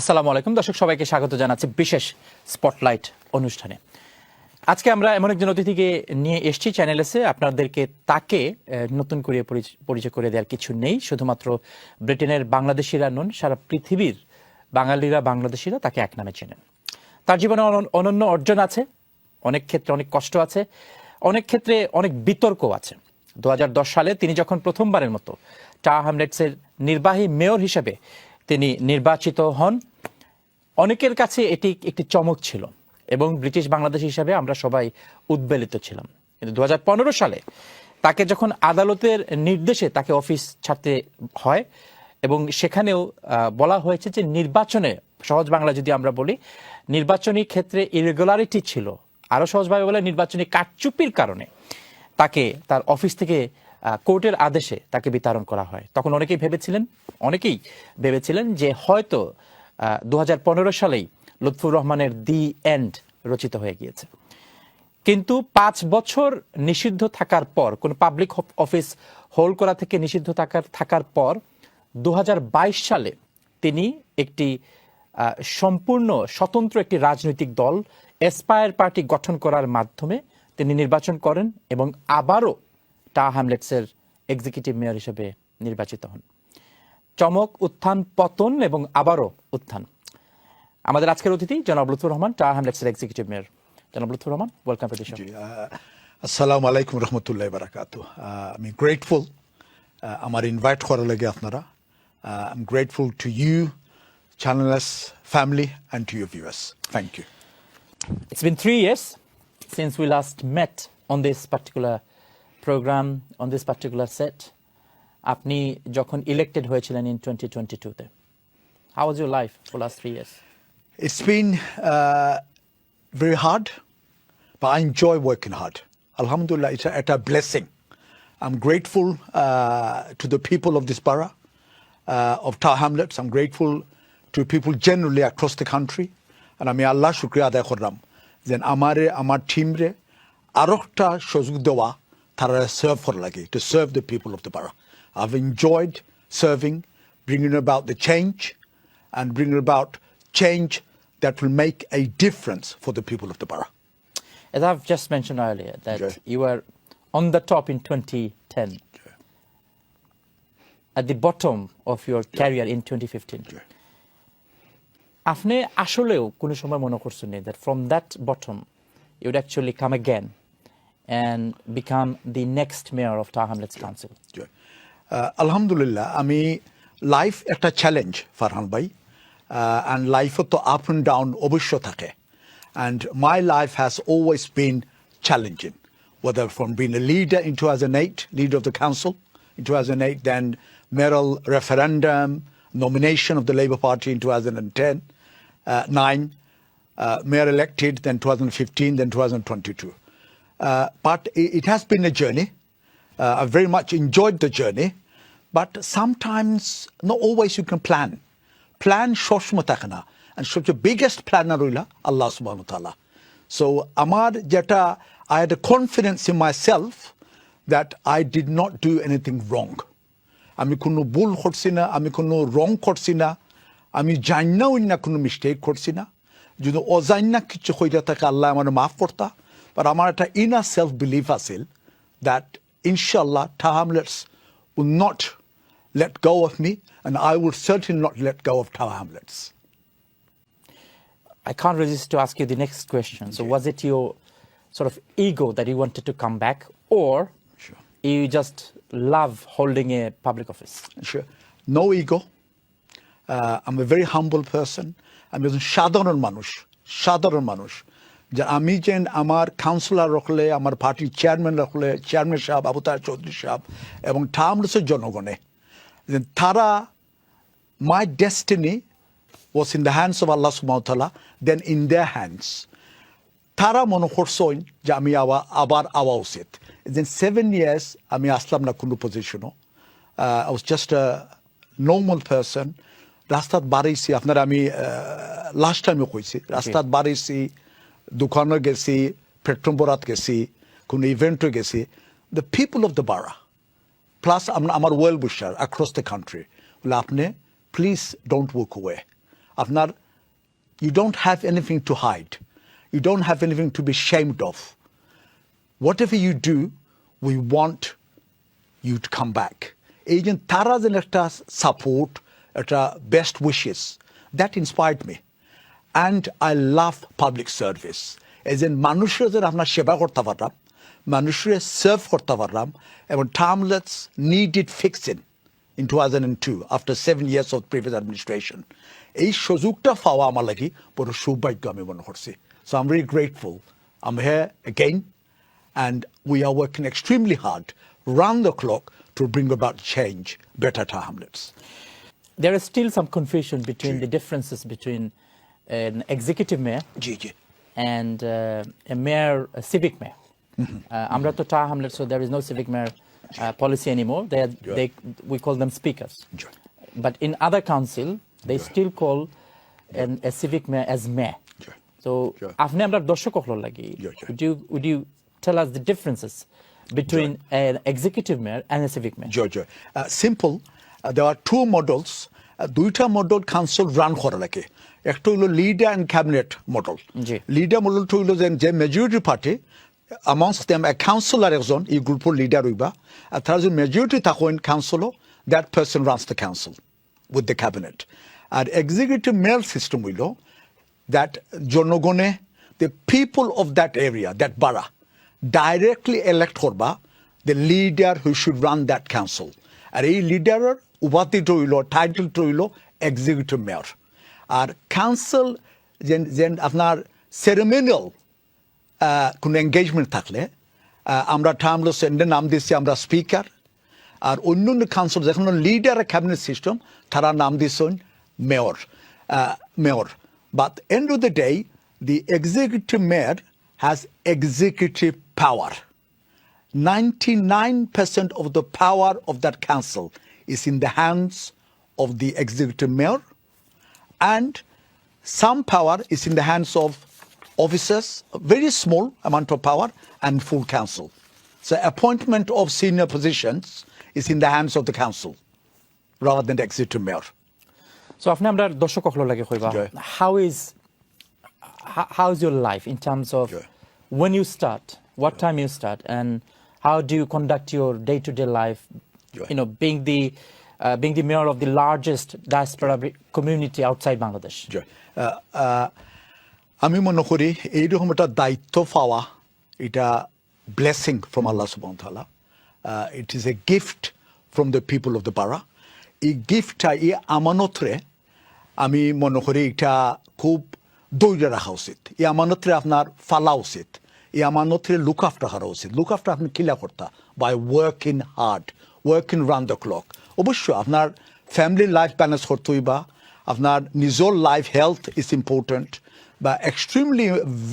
আসসালামু আলাইকুম দর্শক সবাইকে স্বাগত জানাচ্ছি বিশেষ স্পটলাইট অনুষ্ঠানে। আজকে আমরা এমন একজন অতিথিকে নিয়ে এসেছি চ্যানেলেসে, আপনাদেরকে তাকে নতুন করে পরিচয় করে দেওয়ার কিছু নেই। শুধুমাত্র ব্রিটেনের বাংলাদেশিরা নন, সারা পৃথিবীর বাঙালিরা বাংলাদেশিরা তাকে এক নামে চেনেন। তার জীবনে অনন্য অর্জন আছে, অনেক ক্ষেত্রে অনেক কষ্ট আছে, অনেক ক্ষেত্রে অনেক বিতর্ক আছে। 2010 সালে তিনি যখন প্রথমবারের মতো টাওয়ার হ্যামলেটসের নির্বাহী মেয়র হিসেবে তিনি নির্বাচিত হন, অনেকের কাছে এটি একটি চমক ছিল এবং ব্রিটিশ বাংলাদেশ হিসাবে আমরা সবাই উদ্বেলিত ছিলাম। কিন্তু 2015 সালে তাকে যখন আদালতের নির্দেশে তাকে অফিস ছাড়তে হয় এবং সেখানেও বলা হয়েছে যে নির্বাচনে, সহজ বাংলা যদি আমরা বলি, নির্বাচনী ক্ষেত্রে ইরেগুলারিটি ছিল, আরও সহজভাবে বলে নির্বাচনী কারচুপির কারণে তাকে তার অফিস থেকে কোর্টের আদেশে তাকে বিতরণ করা হয়। তখন অনেকেই ভেবেছিলেন যে হয়তো 2015 সালেই লুৎফুর রহমানের দি এন্ড রচিত হয়ে গিয়েছে। কিন্তু 5 বছর নিষিদ্ধ থাকার পর, কোন পাবলিক অফিস হোল্ড করা থেকে নিষিদ্ধ থাকার পর 2022 সালে তিনি একটি সম্পূর্ণ স্বতন্ত্র একটি রাজনৈতিক দল এসপায়ার পার্টি গঠন করার মাধ্যমে তিনি নির্বাচন করেন এবং আবারও টাওয়ার হ্যামলেটসের এক্সিকিউটিভ মেয়র হিসেবে নির্বাচিত হন। চমক, উত্থান, পতন এবং আবারও উত্থান। আমাদের আজকের অতিথি জনাব লুৎফুর রহমান, টাওয়ার হ্যামলেটসের এক্সিকিউটিভ মেয়র। জনাব Lutfur Rahman, welcome to the show. আসসালামু আলাইকুম রহমতুল্লাহি ওয়া বারাকাতুহু। আমি গ্রেটফুল আমার ইনভাইট করার লাগে আপনারা। I am grateful to you channels family and to your viewers. Thank you. It's been 3 years since we last met on this particular program, on this particular set. আপনি যখন ইলেক্টেড হয়েছিলেন in 2022-তে, how was your life for last 3 years? It's been very hard, but I enjoy working hard. Alhamdulillah, it's a blessing. I'm grateful to the people of this borough of Tower Hamlets. I'm grateful to people generally across the country. And আমি আল্লাহ শুকরিয়া আদায় করলাম যে আমার টিমরে আরেকটা সুযোগ দেওয়া তারা সার্ভ করার লাগে, to serve the people of the borough. I've enjoyed serving, bringing about the change and bringing about change that will make a difference for the people of the borough. As I've just mentioned earlier, that you were on the top in 2010, at the bottom of your career in 2015. আপনি আসলেও কোনো সময় মনে করছেন that from that bottom you would actually come again and become the next mayor of Tower Hamlets Council? আলহামদুলিল্লাহ, আমি life একটা challenge Farhan ভাই, and life তো আপ and ডাউন অবশ্য থাকে, and my life has always been challenging, whether from being a leader in 2008, leader of the council in 2008, then mayoral referendum, nomination of the Labour Party in 2010, 9, mayor elected, then 2015, then 2022. But it has been a journey. I've very much enjoyed the journey, but sometimes not always you can plan. Plan shoshma takana, and such a biggest planner Allah subhanahu wa ta'ala. So amar jeta, I had a confidence in myself that I did not do anything wrong. আমি কোনো ভুল করছি না, আমি কোনো রং করছি না, আমি জান্না অন্য কোনো মিস্টেক করছি না। যদি অজান্না কিছু হইতে থাকে আল্লাহ আমার মাফ করতা, বাট আমার একটা ইনার সেলফ বিলিভ আছিল দ্যাট ইনশাল্লাহ Tower Hamlets will not let go of me, and I will certainly not let go of Tower Hamlets. I can't resist to ask you the next question. So was it your sort of ego that you wanted to come back, or you just love holding a public office? Sure. No ego. I'm a very humble person. আমি একজন সাধারণ মানুষ যে আমি যেন আমার councillor রাখলে, আমার পার্টির চেয়ারম্যান রাখলে, চেয়ারম্যান সাহেব আবু তাহের চৌধুরী সাহেব এবং Tower Hamlets জনগণে, তারা, my destiny was in the hands of Allah subhanahu wa ta'ala, then in their hands. তারা মনে করছেন যে আমি আবার আওয়া উচিত। Then 7 years আমি আসলাম না কোনো পজিশনও। I was just a normal person. রাস্তাত বাড়াইছি, আপনারা আমি লাস্ট টাইমে কইছি, রাস্তাত বাড়াইছি, দোকানে গেছি, পেট্রোল ভরাত গেছি, কোনো ইভেন্টে গেছি। The people of the borough, plus আমার ওয়েল উইশার across the country, বলে আপনি প্লিজ ডোন্ট ওয়াক away. আপনার you don't have anything to hide. You don't have anything to be ashamed of. Whatever you do, we want you to come back. এই যে তারা যেন একটা support, একটা best wishes, that inspired me. And I love public service. এই যে মানুষের যেন আপনার সেবা করতে পারলাম, মানুষের সার্ভ করতে পারলাম, এবং টার্মলেটস needed fixing in 2002 after 7 years of previous administration. এই সুযোগটা পাওয়া আমার লাগি বড় সৌভাগ্য আমি মনে করছি। So I'm really grateful. I'm here again and we are working extremely hard round the clock to bring about change, better to Hamlets. There is still some confusion between the differences between an executive mayor and a mayor, a civic mayor. Amra to Tar Hamlet, so there is no civic mayor policy anymore. We call them speakers. But in other council, they still call a civic mayor as mayor. So, afne amra doshok okhlo lagi. Would you tell us the differences between an executive mayor and a civic mayor? Simple. There are two models. দুইটা model council run করা লাগে। একটা হলো leader and cabinet model. Leader মডেলটা হইলো যে majority party amongst them a councillor একজন এই গ্রুপের লিডার হইবা, আর তারা যদি মেজরিটি থাকেন কাউন্সিলও, that person runs the council with the cabinet. আর এক্সিকিউটিভ মেয়র সিস্টেম হইল that জনগণে the people of that area, that borough, directly elect করবা the leader who should run that council. আর এই লিডারের উপাধিটা হইল, টাইটেলটা হইল এক্সিকিউটিভ মেয়র। আর কাউন্সিল যেন আপনার সেরেমনিয়াল কোনো এঙ্গেজমেন্ট থাকলে আমরা টার্মলেস এন্ডে নাম দিচ্ছি আমরা স্পিকার, আর অন্য অন্য কাউন্সিল যেখানে লিডার ক্যাবিনেট সিস্টেম তারা নাম দিচ্ছেন mayor. But end of the day the executive mayor has executive power. 99% of the power of that council is in the hands of the executive mayor, and some power is in the hands of officers, a very small amount of power, and full council. So appointment of senior positions is in the hands of the council rather than the executive mayor. So afne amra doshok okhlo lage khoiba, how is your life in terms of when you start, what time you start, and how do you conduct your day-to-day life, you know, being the mayor of the largest diaspora community outside Bangladesh? আমি মনে করি এইরকম একটা দায়িত্ব পাওয়া, এটা blessing from আল্লাহ সুবহানাহু ওয়া তাআলা। It is a gift from the people of the পাড়া। এই গিফটটা, এই আমানতরে আমি মনে করি এটা খুব দৌড়ে রাখা উচিত। এই আমানতরে আপনার ফালা উচিত, এই আমানতরে লুক আফটার করা উচিত। লুক আফটার আপনি কিলা করতা by working hard, working round the clock. অবশ্যই আপনার ফ্যামিলি লাইফ ব্যালেন্স করতে হইবা, আপনার নিজের life health is important, but extremely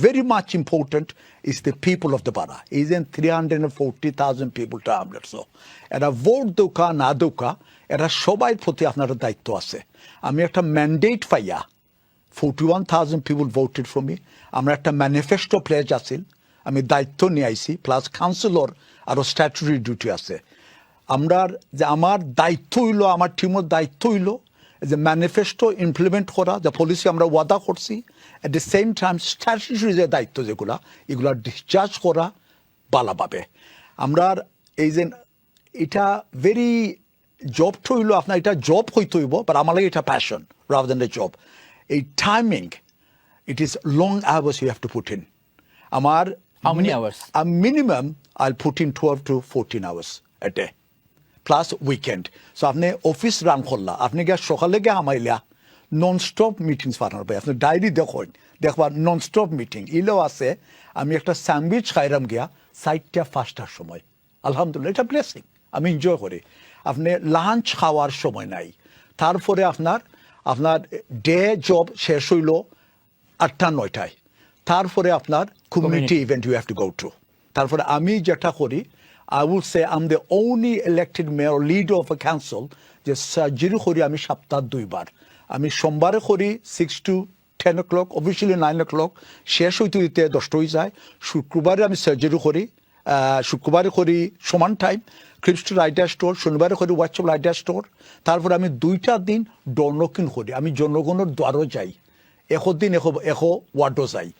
very much important is the people of the borough. Isn't 340,000 people to Hamlet? So এরা ভোট দোকা না দোকা এরা সবাই প্রতি আপনার দায়িত্ব আছে। আমি একটা ম্যান্ডেট পাইয়া 41,000 people voted for me. আমরা একটা ম্যানিফেস্টো প্লেজ আছিল, আমি দায়িত্ব নিয়ে আইছি, প্লাস কাউন্সিলর আরো স্ট্যাচুরি ডিউটি আছে। আমরা যে আমার দায়িত্ব হইল, আমার টিমের দায়িত্ব হইল যে ম্যানিফেস্টো ইমপ্লিমেন্ট করা, যে পলিসি আমরা ওয়াদা করছি, এট দ্য সেম টাইম স্ট্যাচুরি যে দায়িত্ব যেগুলা এগুলা ডিসচার্জ করা ভালোভাবে। আমরা এই যে এটা ভেরি জবটা হইল আপনার, এটা জব হইতে হইব, বাট আমার লাগে এটা passion rather than a job. এই timing, it is long hours you have to put in. আমার How many hours? Minimum I'll put in 12 to 14 hours a day. Plus weekend. So আপনি office run করলা, আপনি গিয়ে সকালে গিয়ে আমাইলা non stop meetings পাঠানোর পাই, আপনি ডায়েরি দেখবা নন স্টপ মিটিং ইলেও আছে। আমি একটা স্যান্ডউইচ খাইরাম গিয়া 4টা 5টার সময়, আলহামদুলিল্লাহ, এটা ব্লেসিং, আমি এনজয় করি। আপনি লাঞ্চ খাওয়ার সময় নাই, তারপরে আপনার ডে জব শেষ হইল 8টা 9টায়, তারপরে আপনার community event you have to go to. তারপরে আমি যেটা করি, I would say I'm the only elected mayor, leader of a council, যে সার্জারি করি আমি সপ্তাহ 2 বার। আমি সোমবারে করি 6 to 10 o'clock, অফিসিয়ালি 9 o'clock, শেষ হইতে 10টা হয়ে যায়। শুক্রবারে আমি সার্জারি করি শুক্রবারে করি সমান টাইম ক্রিপস্ট রাইটার স্টোর, শনিবারে করি হোয়াটসঅ্যাপ রাইটার স্টোর। তারপরে আমি 2টা দিন ডনকিন করি, আমি জনগণের দ্বারও যাই, দিন এখো ওয়ার্ডও যাই।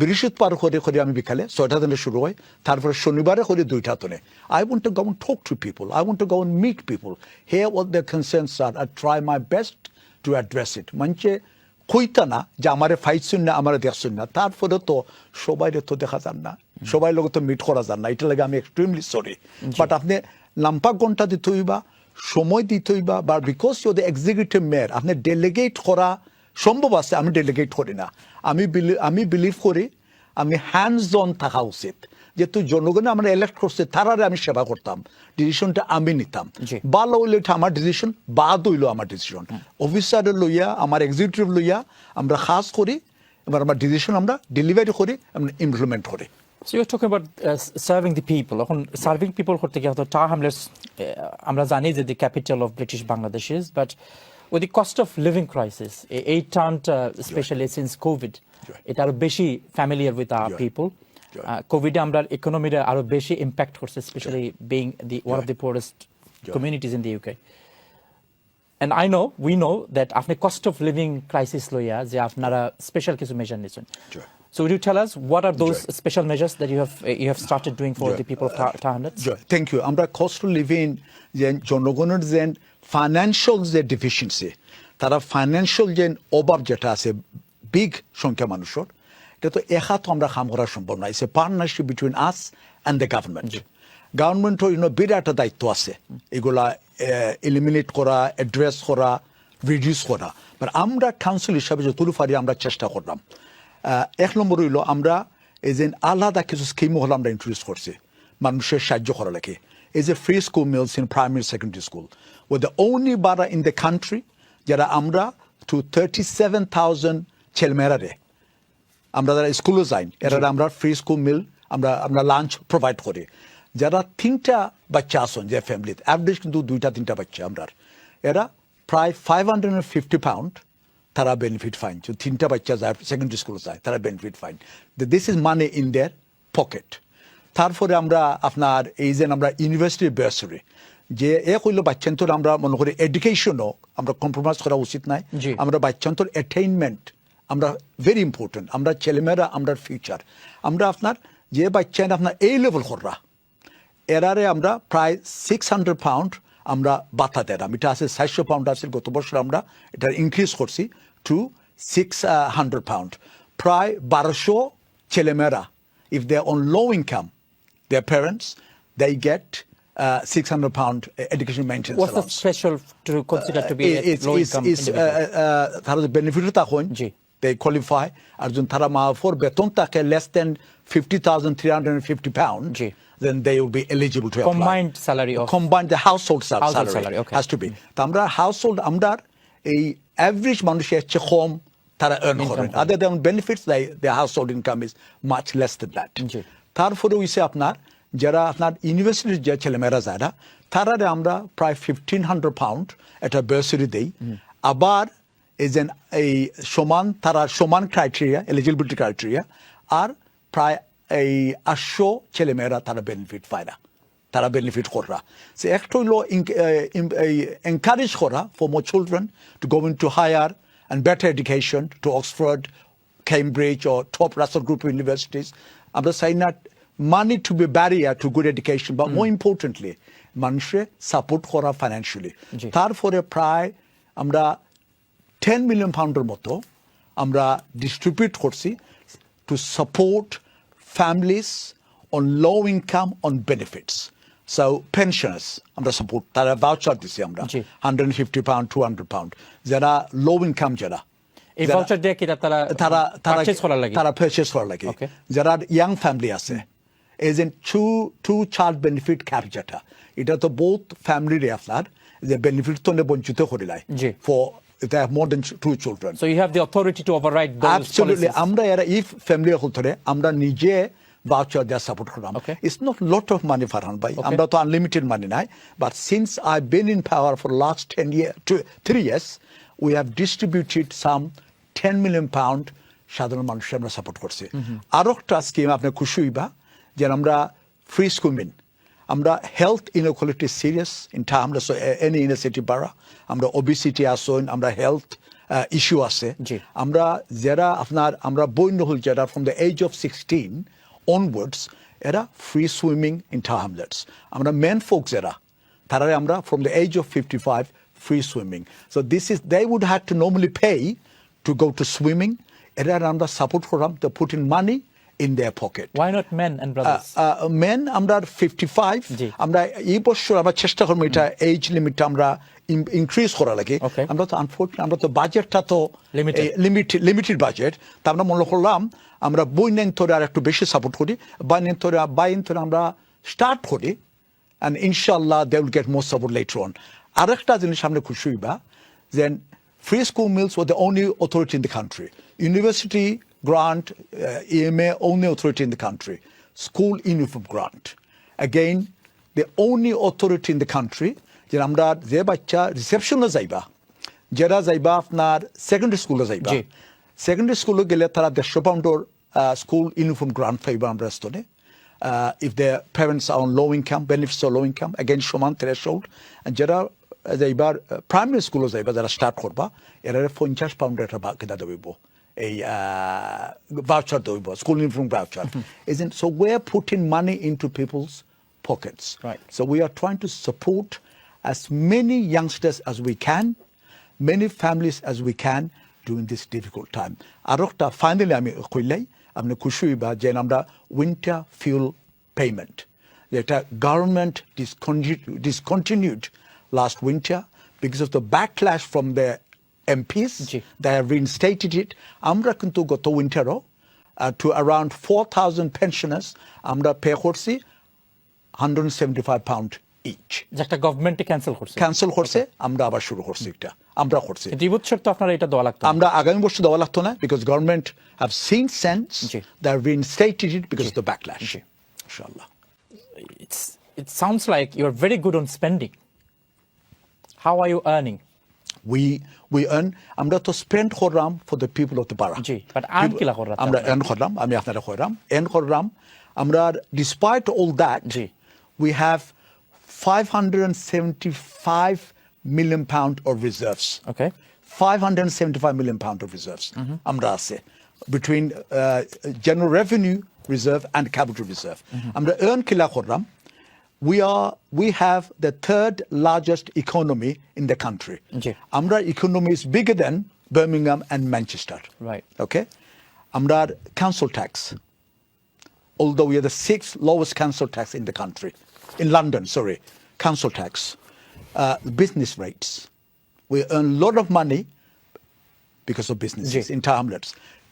বৃহস্পতিবার করে আমি বিকালে 6টা দিনে শুরু হয়, তারপরে শনিবারে করি 2টা দিনে। I want to go and talk to people, I want to go and meet people, hear what their concerns are, I try my best to address it. মঞ্চে কইতা না যে আমারে ফাইছুন না, আমারে দেখছুন না, তারপরে তো সবাই তো দেখা যান না, সবাই লোক তো মিট করা যান না, এটা লাগে আমি এক্সট্রিমলি সরি। বাট আপনি লাম্পা ঘন্টা দিতে হইবা, সময় দিতে হইবা, বা because you the executive mayor আপনি ডেলিগেট করা সম্ভব আছে, আমি ডেলিগেট করি না। আমি বিলিভ করি আমি হ্যান্ডস অন থাকা উচিত, যেহেতু জনগণে আমরা ইলেক্ট করছে তারারে আমি সেবা করতাম, ডিসিশনটা আমি নিতাম। ভালো হইলে এটা আমার ডিসিশন, বাদ হইলো আমার ডিসিশন। অফিসারের লইয়া আমার এক্সিকিউটিভ লইয়া আমরা খাস করি, এবার আমার ডিসিশন আমরা ডেলিভারি করি, আমরা ইমপ্লিমেন্ট করি। So you're talking about serving the people. এখন সার্ভিং পিপল করতে গিয়ে হয়তো টাওয়ার হ্যামলেটস আমরা জানি যে দি capital of British Bangladesh is, but with the cost of living crisis, এই টার্মটা স্পেশালি সিন্স কোভিড এটা আরো বেশি ফ্যামিলিয়ার উইথ আওয়ার পিপল। কোভিডে আমরা ইকোনমিটা আরো বেশি ইম্প্যাক্ট করছে, specially being the one of the poorest communities in the UK. And we know that আপনি cost of living crisis লইয়া যে আপনারা স্পেশাল কিছু মেজার নিয়েছেন। So would you tell us what are those special measures that you have started doing for the people of Tower Hamlets? Thank you. আমরা cost of living যে জনগণের যে financial যে ডিফিসিয়েন্সি, তারা ফাইন্যান্সিয়াল যে অভাব যেটা আছে বিগ সংখ্যা মানুষের, এটা তো একা তো আমরা কাম করা সম্ভব না। It's a partnership between us and the government. গভর্নমেন্টও বিরাট একটা দায়িত্ব আছে এগুলা এলিমিনেট করা, অ্যাড্রেস করা, রিডিউস করা। বাট আমরা কাউন্সিল হিসাবে যতটুকু পারি আমরা চেষ্টা করলাম। 1 নম্বর হইল আমরা এই যে আলাদা কিছু স্কিমও হলো আমরা ইন্ট্রোডিউস করছি মানুষের সাহায্য করা লাগে। এই যে free school meals in primary secondary school, with the only borough in the country যারা আমরা টু 37,000 ছেলেমেয়েরারে আমরা যারা স্কুলে যাই এরা আমরা ফ্রি স্কুল মিল আমরা লাঞ্চ প্রোভাইড করি। যারা 3টা বাচ্চা আসন যে ফ্যামিলিতে অ্যাভারেজ কিন্তু 2-3টা বাচ্চা আমরা, এরা প্রায় 550 পাউন্ড তারা বেনিফিট ফাইন। 3টা বাচ্চা যায় সেকেন্ডারি স্কুলে যায়, তারা benefit fine. This is money in their pocket. তারপরে আমরা আপনার এই যে আমরা ইউনিভার্সিটি বার্সারি যে হইলো বাচ্চান্তর, আমরা মনে করি এডুকেশনও আমরা কম্প্রোমাইজ করা উচিত নাই। আমরা বাচ্চান্তর অ্যাটেইনমেন্ট আমরা ভেরি ইম্পর্টেন্ট, আমরা ছেলেমেয়েরা আমরা ফিউচার। আমরা আপনার যে বাচ্চা আপনার এই লেভেল কররা এরারে আমরা প্রায় 600 পাউন্ড আমরা বাতা দিলাম। এটা আছে 400 পাউন্ড আছে, গত বছর আমরা এটা ইনক্রিজ করছি টু 600 পাউন্ড। প্রায় 1200 ছেলেমেয়েরা, if they are on low income, their parents, they get 600 pound education maintenance allowance. What's the threshold to consider to be low income? তারা যে বেনিফিট তখন they qualify, আর যখন তারা মাফর বেতন থাকে less than 50,350 pound, then they will be eligible to apply. Combined salary of combined the household salary okay. has to be. তো আমরা household আমরা এই average মানুষের চেয়ে কম তারা earn করেন। other than benefits, their household income is much less than that. তারপরে হইছে আপনার যারা আপনার ইউনিভার্সিটির যে ছেলেমেয়েরা যারা তারারে আমরা প্রায় 1,500 পাউন্ড একটা বার্সারি দেই। আবার এই যে এই তারা সমান ক্রাইটেরিয়া, এলিজিবিলিটি ক্রাইটেরিয়া, আর প্রায় এই 800 ছেলেমেয়েরা তারা বেনিফিট পায় না, তারা বেনিফিট করা। সে একটা হইল এনকারেজ করা for more children to go into higher and better education to Oxford, Cambridge or top Russell Group universities. আমরা চাই না money to be barrier to good education, but more importantly মানুষে support করা financially. তারপরে প্রায় আমরা 10 million পাউন্ডের মতো আমরা ডিস্ট্রিবিউট করছি to support families on low income on benefits. So pensioners আমরা সাপোর্ট, তারা ভাউচার দিছি আমরা 150 পাউন্ড 200 পাউন্ড। যারা লো ইনকাম যারা এই ভাউচার দিয়ে কি তারা পারচেজ করার লাগে, যারা ইয়াং ফ্যামিলি আছে, এই যে টু চাইল্ড বেনিফিট ক্যাপ যেটা, এটা তো বহুত ফ্যামিলির আপনার যে বেনিফিট তো বঞ্চিত করে লাই for if they have more than 2 children. So you have the authority to override those Absolutely. policies. আমরা এরা if family হলতরে আমরা নিজে voucher দেয়া সাপোর্ট করলাম। It's not lot of money Farhan bhai, আমরা তো unlimited money নাই, but since I've been in power for last 3 years, we have distributed some 10 million pound সাধারণ মানুষের আমরা সাপোর্ট করছি। আর একটা স্কিম আপনি খুশি হইবা যে আমরা free swimming. আমরা health inequality is serious in Thai hamlets, so any inner city borough. আমরা obesity আসুন, আমরা health issue আছে. আমরা যারা আপনার আমরা বৈনহল যারা from the age of 16 onwards এরা free swimming in Thai hamlets. আমরা men folks যারা তারারে আমরা from the age of 55 free swimming. So this is they would have to normally pay to go to swimming. এরা আমরা support করলাম to put in money in their pocket. Why not men and brothers? Men আমরা 55 আমরা এই বছর আমরা চেষ্টা করব এটা এজ লিমিট আমরা ইনক্রিজ করা লাগে আমরা তো আনফরচুনেটলি আমরা তো বাজেটটা তো লিমিটেড বাজেট তা আমরা মনে করলাম আমরা বইনেন ধরে আর একটু বেশি সাপোর্ট করি বাইনেন ধরে আমরা স্টার্ট করি and inshallah they will get more support later on. আরেকটা জিনিস আমরা খুশি হইবা যে free school meals were the only authority in the country. University grant, EMA, only authority in the country. School uniform grant. Again, the only authority in the country, যে আমরা যে বাচ্চা রিসেপশনে যাইবা যারা যাইবা আপনার সেকেন্ডারি স্কুলে যাইবা সেকেন্ডারি স্কুলে গেলে তারা 150 পাউন্ডের স্কুল ইউনিফর্ম গ্রান্ট পাইবা আমরা স্তনে if their parents are on low income, benefits or low income, again সমান threshold. and যারা যাইবার প্রাইমারি স্কুলে যাইবা যারা স্টার্ট করবা এরা 50 পাউন্ডের একটা কেনা দেব a voucher doibo, school uniform voucher. Isn't so we're putting money into people's pockets. Right. So we are trying to support as many youngsters as we can, many families as we can during this difficult time. Arokta finally I'm kushuiba jenamda winter fuel payment. That government discontinued last winter because of the backlash from the MPs. They have reinstated it. Amra kuntu goto wintero to around 4,000 pensioners. Amra pay korsi 175 pound each. যেটা গভর্নমেন্টে cancel করছে আমরা আবার শুরু করছি এটা আমরা করছি এই বছর তো আপনারা এটা দেওয়া লাগতো আমরা আগামী বছর দেওয়া লাগতো না because government have seen sense. They have reinstated it because of the backlash. Inshallah. It sounds like you're very good on spending. How are you earning? We earn আমরা তো স্পেন্ড করলাম for the people of the borough. But earn কিলা করলাম আমরা earn করলাম আমি আপনারা করলাম আমরা despite all that we have 575 million pound of reserves. Okay. 575 million pound of reserves. Amra ase between general revenue reserve and capital reserve. Amra earn kila korram. We have the third largest economy in the country. Amra economy is bigger than Birmingham and Manchester. Right. Okay. Amra council tax. Although we are the sixth lowest council tax in the country. In London, sorry, council tax, business rates. We earn a lot of money because of businesses in Tower Hamlets.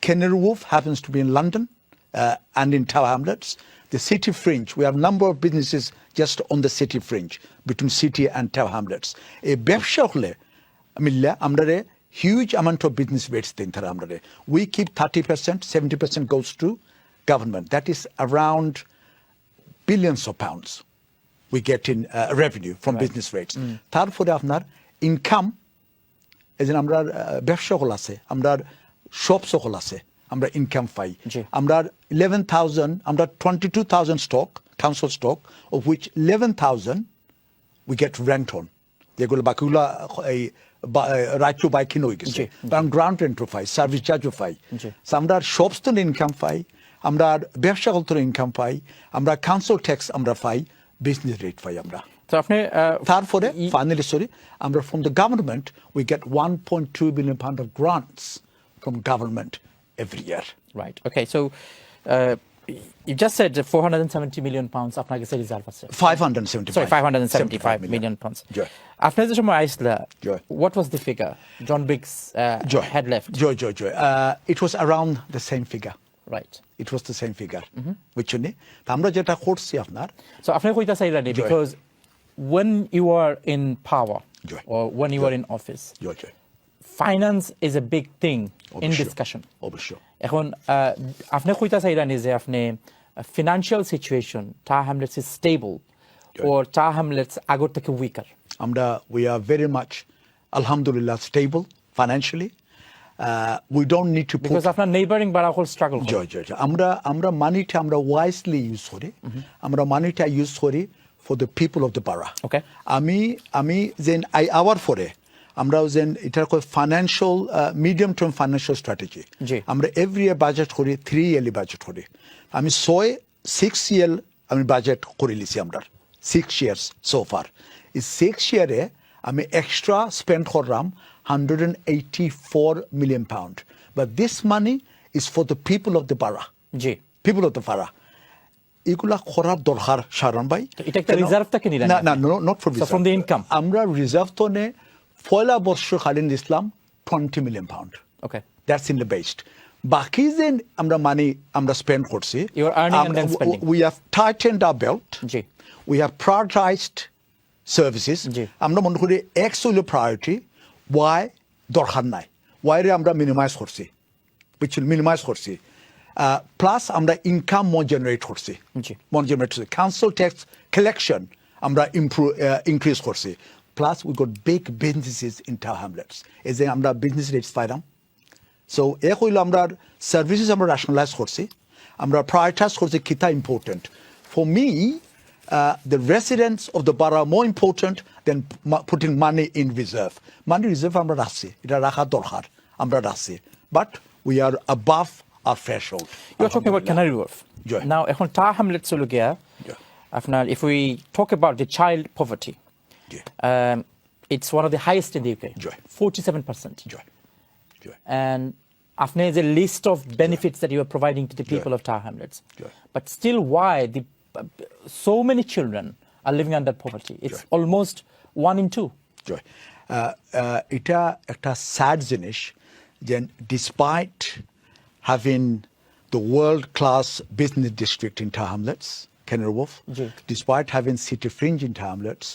Canary Wharf happens to be in London and in Tower Hamlets. The city fringe, we have a number of businesses just on the city fringe between city and Tower Hamlets. A ব্যবসা হলে মিললে আমরা huge amount of business rates দিন তারা আমরা we keep 30%, 70% goes to government. That is around billions of pounds. We get in revenue from business rates. তারপরে আপনার income এই যে আমরা ব্যবসা হল আছে আমরা শপ সকল আছে আমরা ইনকাম পাই আমরা 11,000 আমরা 22,000 stock council stock of which 11,000 we get rent on যেগুলো বাকিগুলো এই রাইট টু বাই কিনে হয়ে গেছে কারণ গ্রাউন্ড রেন্ট পাই সার্ভিস চার্জও পাই আমরা শপস তো ইনকাম পাই আমরা ব্যবসা করতে ইনকাম পাই আমরা কাউন্সিল ট্যাক্স আমরা পাই business rate পাই আমরা তারপরে finally আমরা from the government we get 1.2 billion pound of grants from government every year. Right. Okay. So you just said 470 million pounds আপনার কাছে রিজার্ভ আছে 575 million pounds আপনার যে সময় আইসলা what was the figure John Biggs had left joy it was around the same figure. Right. It was the same figure. Which আমরা যেটা করছি আপনার so আপনি কইতা চাইলেন because when you are in power or when you are in office finance is a big thing in discussion. অবশ্যই এখন আপনি কইতা চাইলেন যে আপনি financial situation Tower Hamlets is stable or Tower Hamlets আগর থেকে weaker. we are very much alhamdulillah stable financially We don't need to put Because আপনার neighbouring borough whole struggle জয় জয় জয়। আমরা মানিটা আমরা ওয়াইসলি ইউজ করি, আমরা মানিটা ইউজ করি for the people of the পাড়া। Okay. আমি যেন আওয়ার পরে আমরা যেন এটার financial medium term financial strategy জি। আমরা এভরি ইয়ার বাজেট করি, 3 ইয়ারলি বাজেট করি। আমি 6 ইয়ার আমি বাজেট করে লিছি আমরা 6 ইয়ার্স সো ফার। এই 6 ইয়ারে আমি এক্সট্রা স্পেন্ড করলাম 184 million pound, but this money is for the people of the borough, G people of the borough. এগুলা করার দরকার শারন ভাই। তো এটা একটা রিজার্ভ থেকে নিলেন? না, not for reserve. from the income? আমরা রিজার্ভ তো নে পয়লা বর্ষ খালিন ইসলাম 20 million pound. Okay, That's in the base. বাকি যে আমরা মানি আমরা স্পেন্ড করছি, You are earning and then spending. we have tightened our belt, G we have prioritized services. জি। আমরা মনে করি এক্স হইল প্রায়োরিটি, ওয়াই দরকার নাই, ওয়াইরে আমরা মিনিমাইজ করছি, মিনিমাইজ করছি। প্লাস আমরা ইনকাম মোর জেনারেট করছি, জি। মোর জেনারেট করছি। কাউন্সিল ট্যাক্স কালেকশন আমরা ইনক্রিজ করছি। Plus we got big businesses in town Hamlets, এই যে আমরা বিজনেস রেটস পাইলাম। সো এ হইল আমরা সার্ভিসেস আমরা রেশনালাইজ করছি, আমরা প্রায়োরিটাইজ করছি কিতা important. For me the residents of the borough are more important than putting money in reserve. Money reserve আমরা রাখছি, এটা রাখা দরকার, আমরা রাখছি, but we are above our threshold. You are talking about Canary Wharf. Joy. Now এখন টা Hamlets হলো গিয়া আপনার, if we talk about the child poverty, Joy. it's one of the highest in the UK. Joy. 47%. Joy. Joy. And after the list of benefits that you are providing to the people of Tower Hamlets, Joy. but still, why so many children are living under poverty? It's Joy. almost 1 in 2. Joy. এটা একটা sad জিনিস যে despite having the world-class business district in Tower Hamlets, Canary Wharf, G. despite having city fringe in Tower Hamlets,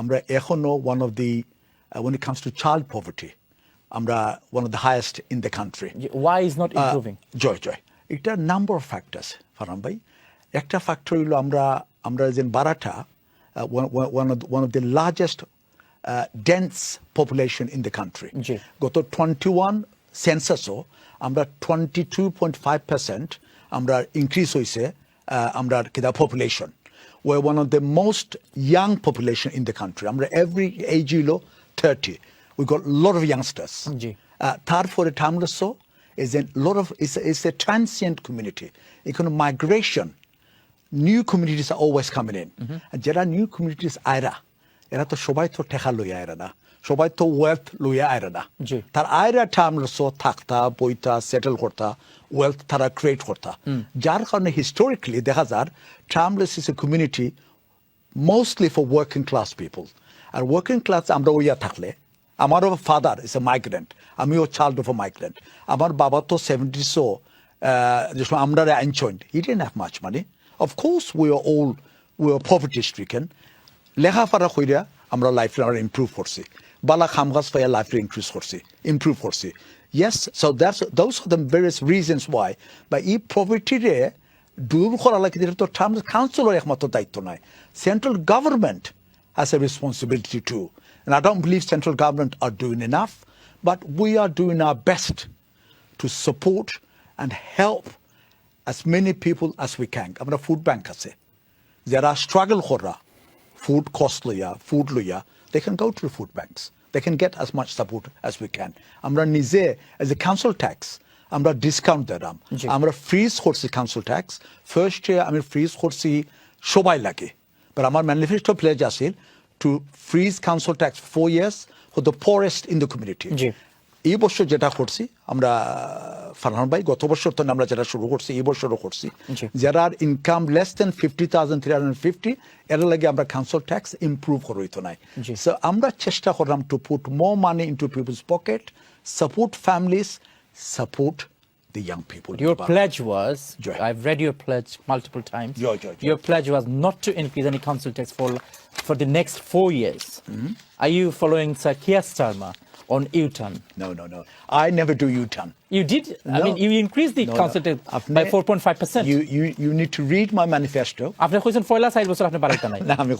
আমরা এখনো one of the when it comes to child poverty, আমরা one of the highest in the country. Why is not improving? জয় জয়, এটা number of factors Farhan ভাই। একটা factor হইল আমরা যে বারাটা one of the largest dense population in the country. জি। গত 21 সেন্সাসও আমরা 22.5% আমরা ইনক্রিজ হয়েছে আমরা কিনা population. We're one of the most young population in the country. আমরা every age হইল 30. We got a lot of youngsters. জি। তারপরে টামলেসও is a lot of it's a transient community. এখানে migration, new communities are always coming in. যারা new communities Ayra, এরা তো সবাই তো টেকা লইয়া আয়রা না, সবাই তো ওয়েলথ লইয়া আয়রা না। জি। তার আয়রা টামলেসও থাকতা, বইতা, সেটেল করতা, ওয়েলথ তারা ক্রিয়েট করতা। যার কারণে হিস্টোরিক্যালি দেখা যায় টামলেস is a community mostly for working class people. R working class আমরা ওইয়া থাকলে, আমারও ফাদার ইজ এ মাইগ্রেন্ট, আমিও চাইল্ড অফ এ মাইগ্রেন্ট। আমার বাবা তো 70sও আমরা আইনচয়েন্ট, he didn't have much money. Of course we are poverty stricken. লেখাপড়া কইরা আমরা লাইফে আমরা ইমপ্রুভ করছি, বালা খামগাছ পাইয়া লাইফে ইমপ্রুভ করছি। Yes, so those are the various reasons why. বা এই পভার্টিরে দূর করা লাগে, এটা তো কাউন্সিলর একমাত্র দায়িত্ব নয়, central government has a responsibility too. And I don't believe central government are doing enough, but we are doing our best to support and help as many people as we can. Amra food bank ase. There are struggle kora, food cost loya, food loya, they can go to the food banks. They can get as much support as we can. Amra nize as a council tax, amra discount deram. Amra freeze korsi council tax. First year amra freeze korsi shobai lage. But our manifesto pledge is to freeze council tax for 4 years for the poorest in the community. এই বছর যেটা করছি আমরা ফারহান ভাই, গত বছর তো আমরা যেটা শুরু করছি, এই বছরও করছি, যারা ইনকাম লেস দেন 50,350 এর লাগে আমরা কাউন্সিল ট্যাক্স ইমপ্রুভ করইতো নাই। সো আমরা চেষ্টা করলাম to put more money into people's pocket, support families, support the young people. Your pledge was, Joy. I've read your pledge multiple times. Joy. Your pledge was not to increase any council tax for the next 4 years. Are you following Sir Keir Starmer, on U-turn. No. I never do U-turn. You did? I No. mean, you increased the No. council tax আপনি- by 4.5%. You need to read my manifesto. আপনি কইছেন পয়লা 4 বছর আপনি বাড়াইতে নাই। না আমি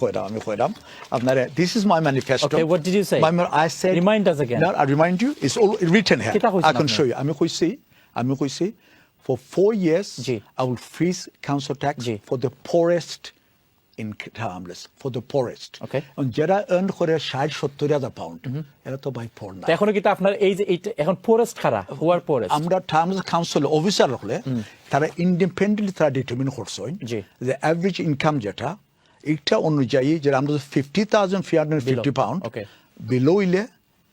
কইরাম আপনারে this is my manifesto. Okay, what did you say? I said Remind us again. No, I remind you, it's all written here. কিতা কইছেন I can আপনি? show you. আমি কইছি for 4 years G. I will freeze council tax G. for the poorest in harmless, for the poorest. Okay. And যারা earn করে 60-70,000 pound এরা তো ভাই poor না। তো এখনো কিন্তু আপনার এই যে এইটা এখন poorest কারা? Who are poorest? আমরা টার্মস কাউন্সিল অফিসার রাখলে তারা ইন্ডিপেন্ডেন্টলি তারা ডিটারমিন করছেন জি। যে এভারেজ ইনকাম যেটা এটা অনুযায়ী যে আমরা 50,350 পাউন্ড Okay. বিলো ইলে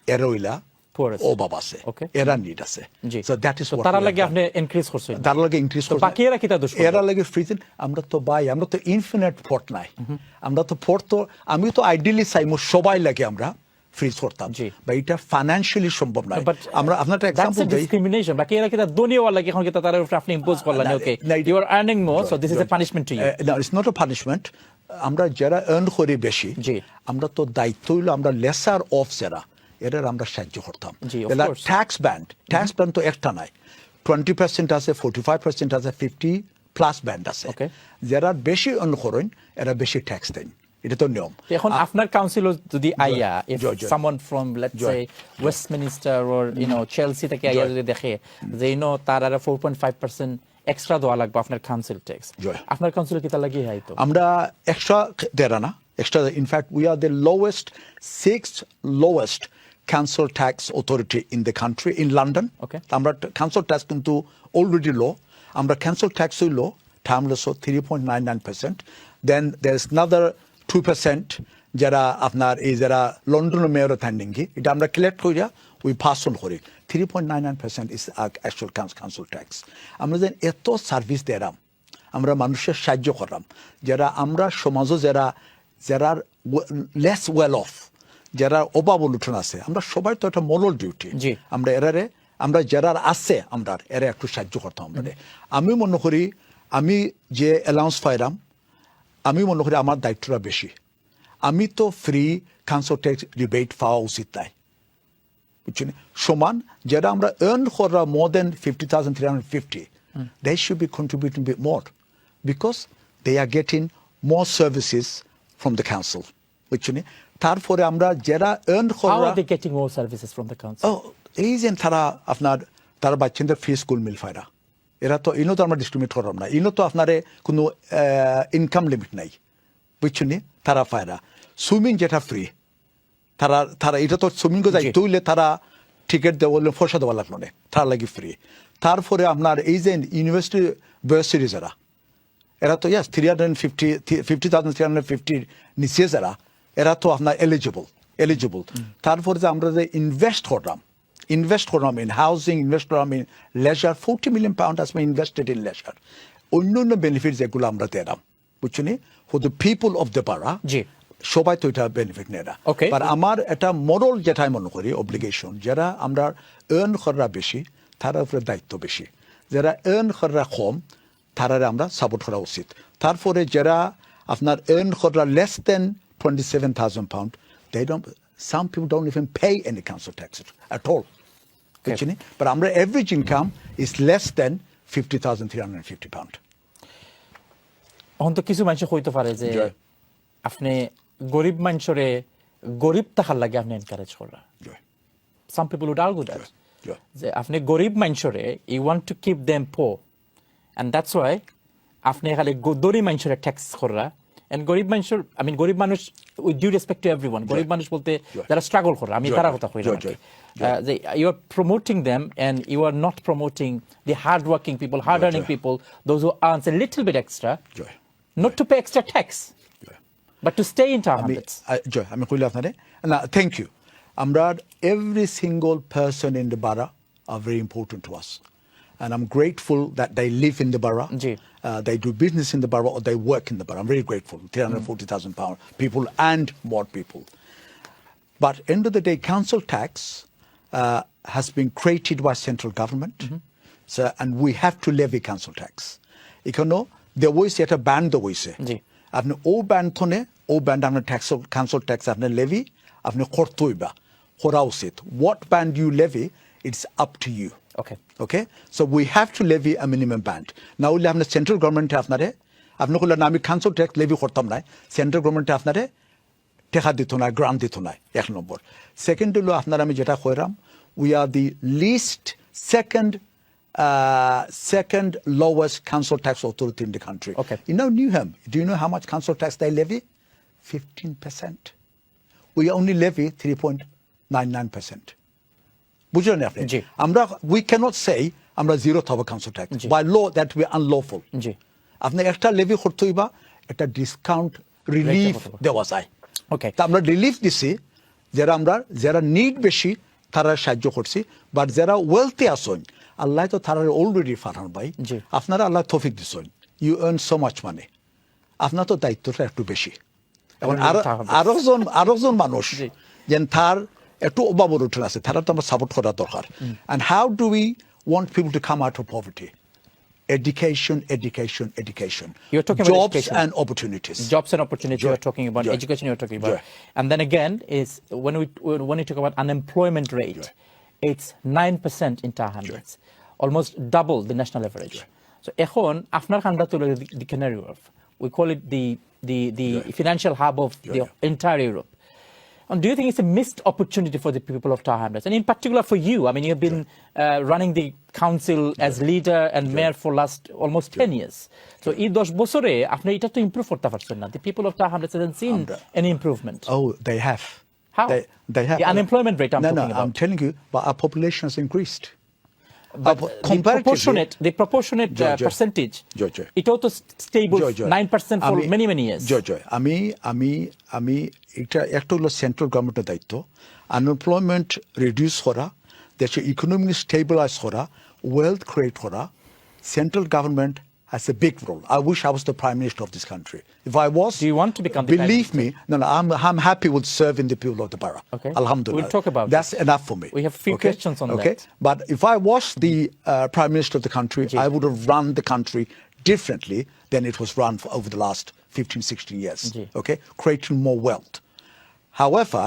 এরইলা Poorest. ও বাবা আছে Okay. এরা নিড আছে জি। সো দ্যাট ইজ তো তারা লাগে আপনি ইনক্রিজ করছেন। তার লাগে ইনক্রিজ তো বাকি এরা কিতা দোষ করবে? এরা লাগে ফ্রিজেন আমরা তো ইনফিনিট ফোর্ট নাই আমরা তো ফোর্ট তো আমি তো আইডিয়ালি চাইমু সবাই লাগে আমরা ফ্রিজ করতাম জি। বা এটা ফাইনান্সিয়ালি সম্ভব নয় But আমরা আপনার একটা that's a এক্সাম্পল দেই discrimination. বাকি এরা কিতা ধনী হওয়ার লাগে এখন কিতা তার উপর আপনি ইম্পোজ করলেন না, ওকে না, you are earning more so this is a punishment to you. No, it's not a punishment. আমরা যারা earn করি বেশি জি। আমরা তো দায়িত্ব হইলো আমরা লেসার অফ যারা এরা আমরা সাহায্য করতাম জি, of course. ট্যাক্স ব্যান্ড তো একটা নাই 20% আছে 45% আছে 50 প্লাস ব্যান্ড আছে Okay. যারা বেশি earn করেন এরা বেশি ট্যাক্স দেন এটা তো নিয়ম তো এখন আপনার কাউন্সিল যদি আইয়া if Joy. someone from let's Joy. say Westminster or Chelsea থেকে আইয়া যদি দেখে যে তার আর 4.5% এক্সট্রা দেওয়া লাগবে আপনার কাউন্সিল ট্যাক্স জয়। আপনার কাউন্সিল কিতা লাগিয়ে হয়তো আমরা এক্সট্রা দেরা না extra in fact we are the sixth lowest council tax authority in the country in London. Okay. আমরা council tax কিন্তু already low. আমরা council tax low, timeless 3.99%. Then there's another 2% যারা আপনার এই যারা লন্ডন মেয়র থান্ডিংকি এটা আমরা কালেক্ট করিয়া উই পাস অন করি 3.99% is actual council tax. আমরা যেন এত সার্ভিস দেরাম আমরা মানুষের সাহায্য করলাম যারা আমরা সমাজও যারা লেস ওয়েল অফ যারা অভাব অনটন আছে আমরা সবাই তো একটা মোরাল ডিউটি জি। আমরা যারা আছে আমরা এরা একটু সাহায্য করতাম আমি মনে করি আমি যে অ্যালাউন্স পাইলাম আমি মনে করি আমার দায়িত্বটা বেশি আমি তো ফ্রি কাউন্সিল ট্যাক্স রিবেট পাওয়া উচিত নাই বুঝছেন সমান যারা আমরা earn করা more than 50,350 they should be contributing a bit more because they are getting more services from the council বুঝছেন তারপরে আমরা যারা earn how করা are they getting more services from the council এই যে তারা বাচ্চাদের ফ্রি স্কুল মিল ফায়রা এরা তো তো আমরা ডিস্ট্রিবিউট করলাম না তো আপনারে কোনো ইনকাম লিমিট নাই বুঝছেন তারা ফায়রা সুইমিং যেটা ফ্রি তারা এটা তো সুইমিং যাই তুইলে তারা টিকিট দেওয়া পয়সা দেওয়া লাগলো না তার লাগে ফ্রি তারপরে আপনার এই যে ইউনিভার্সিটি ভার্সিটি যারা এরা তো 50,350 নিচে যারা এরা তো আপনার এলিজিবল তারপরে যে আমরা যে ইনভেস্ট করলাম in housing, invest করলাম in leisure, 40 million pound has been invested in leisure. অন্য বেনিফিট যেগুলো আমরা দিলাম বুঝছেন for the people of the borough জি সবাই তো এটা বেনিফিট নেয় না Okay. আর আমার এটা মোরাল যেটা মনে করি অব্লিগেশন যারা আমরা earn করা বেশি তার উপরে দায়িত্ব বেশি যারা earn করা কম তারা আমরা সাপোর্ট করা উচিত তারপরে যারা আপনার earn করা less than 27,000 pound some people don't even pay any council tax at all. Okay. But our average income is less than 50,350 pound. এখন তো কিছু মানুষ হইতে পারে যে জয়। আপনি গরিব মানুষরে গরিব থাকার লাগে আপনি এনকারেজ করা some people would argue that যে আপনি গরিব মানুষরে you want to keep them poor and that's why আপনি খালি দরিদ্র মানুষরে ট্যাক্স করা and গরিব মানুষ with due respect to everyone গরিব মানুষ বলতে যারা স্ট্রাগল করে আমি তারা কথা কই যে you are promoting them and you are not promoting the hard working people hard earning people those who earn a little bit extra not to pay extra tax but to stay in town habits আমি কইলা আপনারে না thank you আমরা every single person in the borough are very important to us and I'm grateful that they live in the borough they do business in the borough or they work in the borough. I'm very grateful 340,000 pound people and more people but end of the day council tax has been created by central government so and we have to levy council tax এখানে there was একটা band হইছে আপনি ও band থনে ও band আপনার tax council tax আপনি Levy আপনি করতেইবা করা উচিত what band you levy it's up to you Okay. okay so we have to levy a minimum band now হলে আপনার সেন্ট্রাল গভর্নমেন্টে আপনারে আপনি বললেন আমি কাউন্সিল ট্যাক্স লেভি করতাম না সেন্ট্রাল গভর্নমেন্টে আপনারে টাকা দিত না গ্রান্ট দিত না এক নম্বর সেকেন্ড হলো আপনার আমি যেটা কইরাম we are the least second lowest council tax authority in the country. Okay. You know Newham, do you know how much council tax they levy? 15%. We only levy 3.99%. বুঝলেন আপনি জি আমরা we cannot say আমরা zero থাকবো council tax by law that we are unlawful. জি আপনি একটা Levy করতে হইবা একটা ডিসকাউন্ট রিলিফ দেওয়া যায় ওকে তা আমরা রিলিফ দিছি যারা নিড বেশি তারা সাহায্য করছি বাট যারা ওয়েলথি আসন আল্লাহ তো তারা অলরেডি ফারহান ভাই আপনারা আল্লাহ তৌফিক দিছেন you earn so much money আপনার তো দায়িত্বটা একটু বেশি এবং আরেকজন মানুষ যেন তার একটু অভাব উঠে আছে তারা তো আমরা সাপোর্ট করা দরকার and how do we want people to come out of poverty education you're talking jobs about education. and opportunities you're talking about education you're talking about and then again is when we talk about unemployment rate it's 9% in Tar Hamlets almost double the national average so এখন আপনার খান্ডা তুলে the Canary Wharf we call it the financial hub of the entire Europe. And do you think it's a missed opportunity for the people of Tar Hamlets? And in particular for you, I mean, you've been running the council as leader and mayor for last almost 10 years. So, এই 10 বছরে আপনি এটা তো improve করতে পারছেন না. The people of Tar Hamlets haven't seen any improvement. Oh, they have. How? They have. The unemployment rate I'm talking about. I'm telling you, but our population has increased. But the proportionate percentage, it also stable 9% for many years. আমি এটা একটা হলো central গভর্নমেন্টের দায়িত্ব unemployment reduce করা দেশের economy stabilise করা wealth create করা central government has a big role. I wish I was the Prime Minister of this country. If I was, do you want to become the believe me, no, I'm happy with serving the people of the borough. Okay. Alhamdulillah. We'll talk about that's enough for me. We have few questions on that. But if I was the Prime Minister of the country, I would have run the country differently than it was run for over the last 15, 16 years. Okay, creating more wealth. However,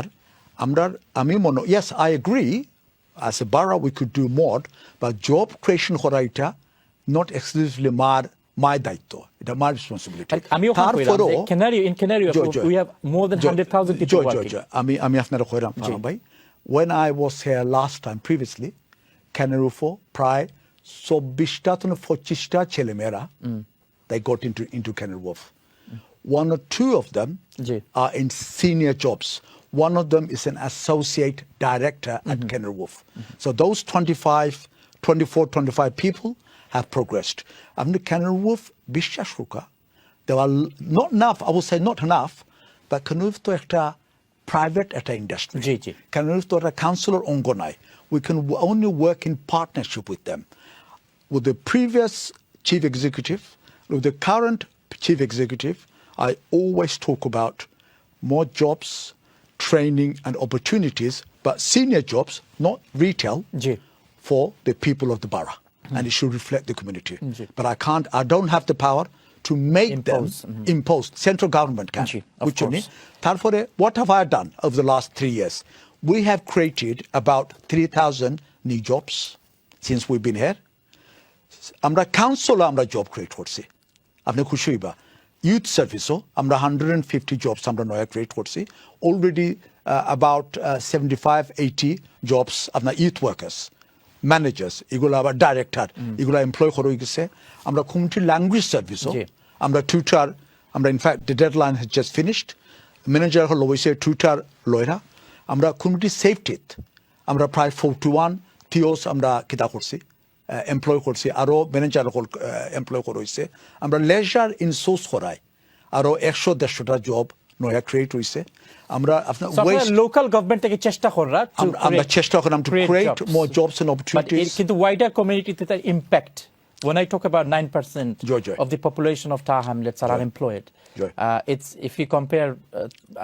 yes, I agree. As a borough, we could do more, but job creation horaita. Not exclusively my daitto. It's my responsibility. In Canary, we have more than 100,000 people working. When I was here last time, previously, Canary প্রায় 24টা থেকে 25টা ছেলেমেয়েরা they got into Canary Wharf. One or two of them are in senior jobs. One of them is an associate director at Canary Wharf. So those 24, 25 people have progressed. After Canary Wharf, Bishya Shruka, there were not enough, I would say not enough, but Canary Wharf to একটা private industry. Canary Wharf to a councillor ongonai. We can only work in partnership with them. With the previous chief executive, with the current chief executive, I always talk about more jobs, training and opportunities, but senior jobs, not retail, for the people of the borough. And it should reflect the community. But I don't have the power to make them impose. Central government can. Of course. Therefore, what have I done over the last 3 years? We have created about 3,000 new jobs since we've been here. Amra council amra job create korছি. Apni খুশি হইবা. Youth service amra 150 jobs amra noya create korছি. Already about 75-80 jobs amra youth workers. Managers, এগুলো আবার director এগুলো employ করে গেছে আমরা community language সার্ভিসও আমরা tutor আমরা in fact the deadline has just finished manager হলো হইছে টিউটার লয়রা আমরা কমিউনিটি সেফটিত আমরা প্রায় 41 থিওস আমরা কিতা করছি এমপ্লয় করছি আরও ম্যানেজার হল এমপ্লয় করে হইছে আমরা লেজার ইনসোর্স করাই আরও 100-150টা জব নয়া ক্রিয়েট হইছে আমরা আপনার লোকাল গভর্নমেন্ট থেকে চেষ্টা করা আমরা চেষ্টা করলাম to create more jobs and opportunities কিন্তু wider community তার impact when I talk about 9% of the population of Tar Hamlets are unemployed it's if you compare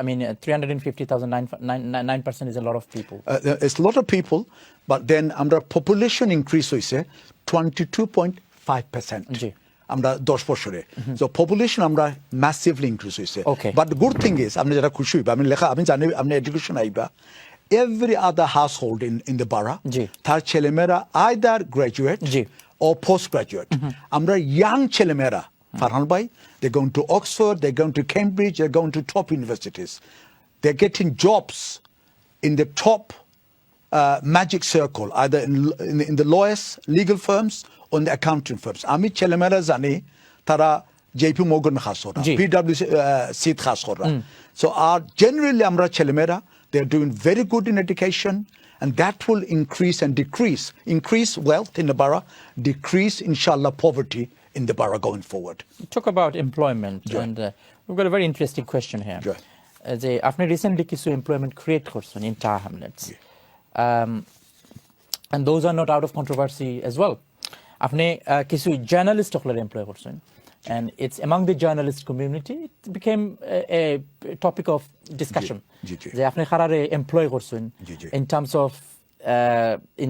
I mean 350,000 9% is a lot of people it's a lot of people but then আমরা population increase হইছে 22.5% আমরা 10 বছরে so population আমরা massively increase হইছে but the good thing is আপনি যারা খুশি হইবা আমি জানি আপনি education আইবা every other household in the borough, জি। তার ছেলেমেয়েরা either graduate G. or postgraduate. আমরা young ছেলেমেয়েরা, Farhan bhai, they're going to Oxford, they're going to Cambridge, they're going to top universities. They're getting jobs in the top magic circle, either in the lawyers, legal firms, or in the accounting firms. আমি ছেলেমেয়েরা জানি তারা JP Morgan খাস করা, জি। PwC খাস করা. So generally আমরা ছেলেমেয়েরা, they're doing very good in education, and that will increase wealth in the borough, decrease inshallah poverty in the borough going forward. Talk about employment, Sure. and we've got a very interesting question here. Sure. যে আপনি recently কিছু employment create করছেন in Tower Hamlets, and those are not out of controversy as well. আপনি কিছু journalist হকলের employ করছেন, and it's among the journalist community it became a topic of discussion. জি, জি। যে আপনি কারারে employ করছেন জি, জি। in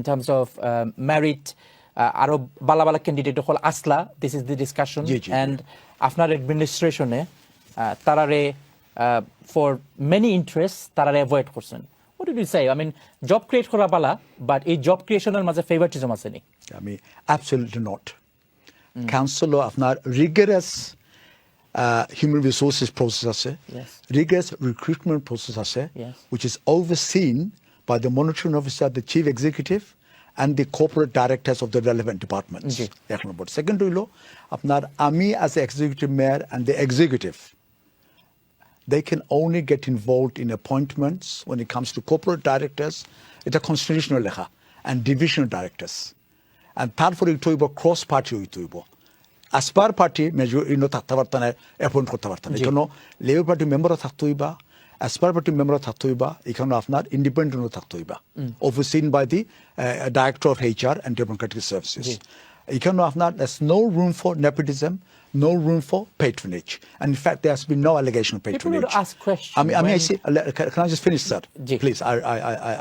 terms of merit, আরো বালা বালা candidate হল আসলা, this is the discussion. G, G, G. and আপনার অ্যাডমিনিস্ট্রেশনে তারারে for many interests তারারে অ্যাভয়েড করছেন. What did you say? I mean, job create করা বালা, but এই job creationের মাঝে favoritism আছে নি? I mean, absolutely not. Council আপনার rigorous human resources process আছে, Yes. rigorous recruitment process আছে, Yes. which is overseen by the monitoring officer, the chief executive, and the corporate directors of the relevant departments. জি। এক নম্বর। Second হইল আপনার আমি as the executive mayor and the executive, they can only get involved in appointments when it comes to corporate directors, it's a constitutional লেখা, and divisional directors. And তারপরে একটু হইব cross party হইতে হইব। আসপার পার্টি মেজর থাকতে পারতেন, appoint করতে পারতেন। এখানে লেবার পার্টি মেম্বারও থাকতে হইবা, আসপার পার্টি মেম্বারও থাকতে হইবা, এখানে আপনার ইন্ডিপেন্ডেন্টও থাকতে হইবা, overseen by the director of HR and Democratic Services. এখানে আপনার there's no room for nepotism, no room for patronage, and in fact there has been no allegation of patronage. People would ask questions. I say, can I just finish, sir? G. Please,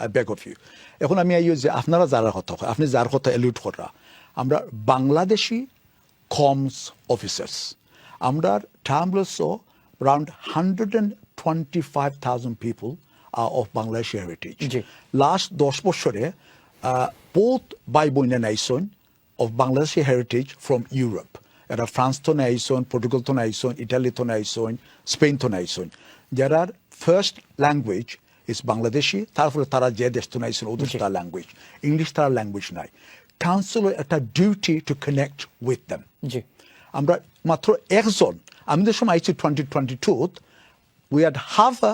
I beg of you. এখন আমি যে আপনারা যারা কথা আপনি যার কথা Eliot করা, আমরা বাংলাদেশি comms officers, আমরা টার্মলেসও around 125,000 people are of Bangladeshi heritage. G. Last 10 বছরে both ভাই বোনের নাইসন of Bangladeshi heritage from Europe. এরা ফ্রান্স তো নাইসন, পর্তুগাল তো নাইসন, ইটালি তো নাইসন, স্পেন তো নাইসন। যারা ফার্স্ট ল্যাঙ্গুয়েজ ইজ বাংলাদেশি, তারপরে তারা যে দেশ তো নাইসন ওদের তার ল্যাঙ্গুয়েজ, ইংলিশ তার ল্যাঙ্গুয়েজ নাই। কাউন্সিলের একটা duty to connect with them. জি। আমরা মাত্র একজন, আমি যে সময় আইছি 2022, we had half a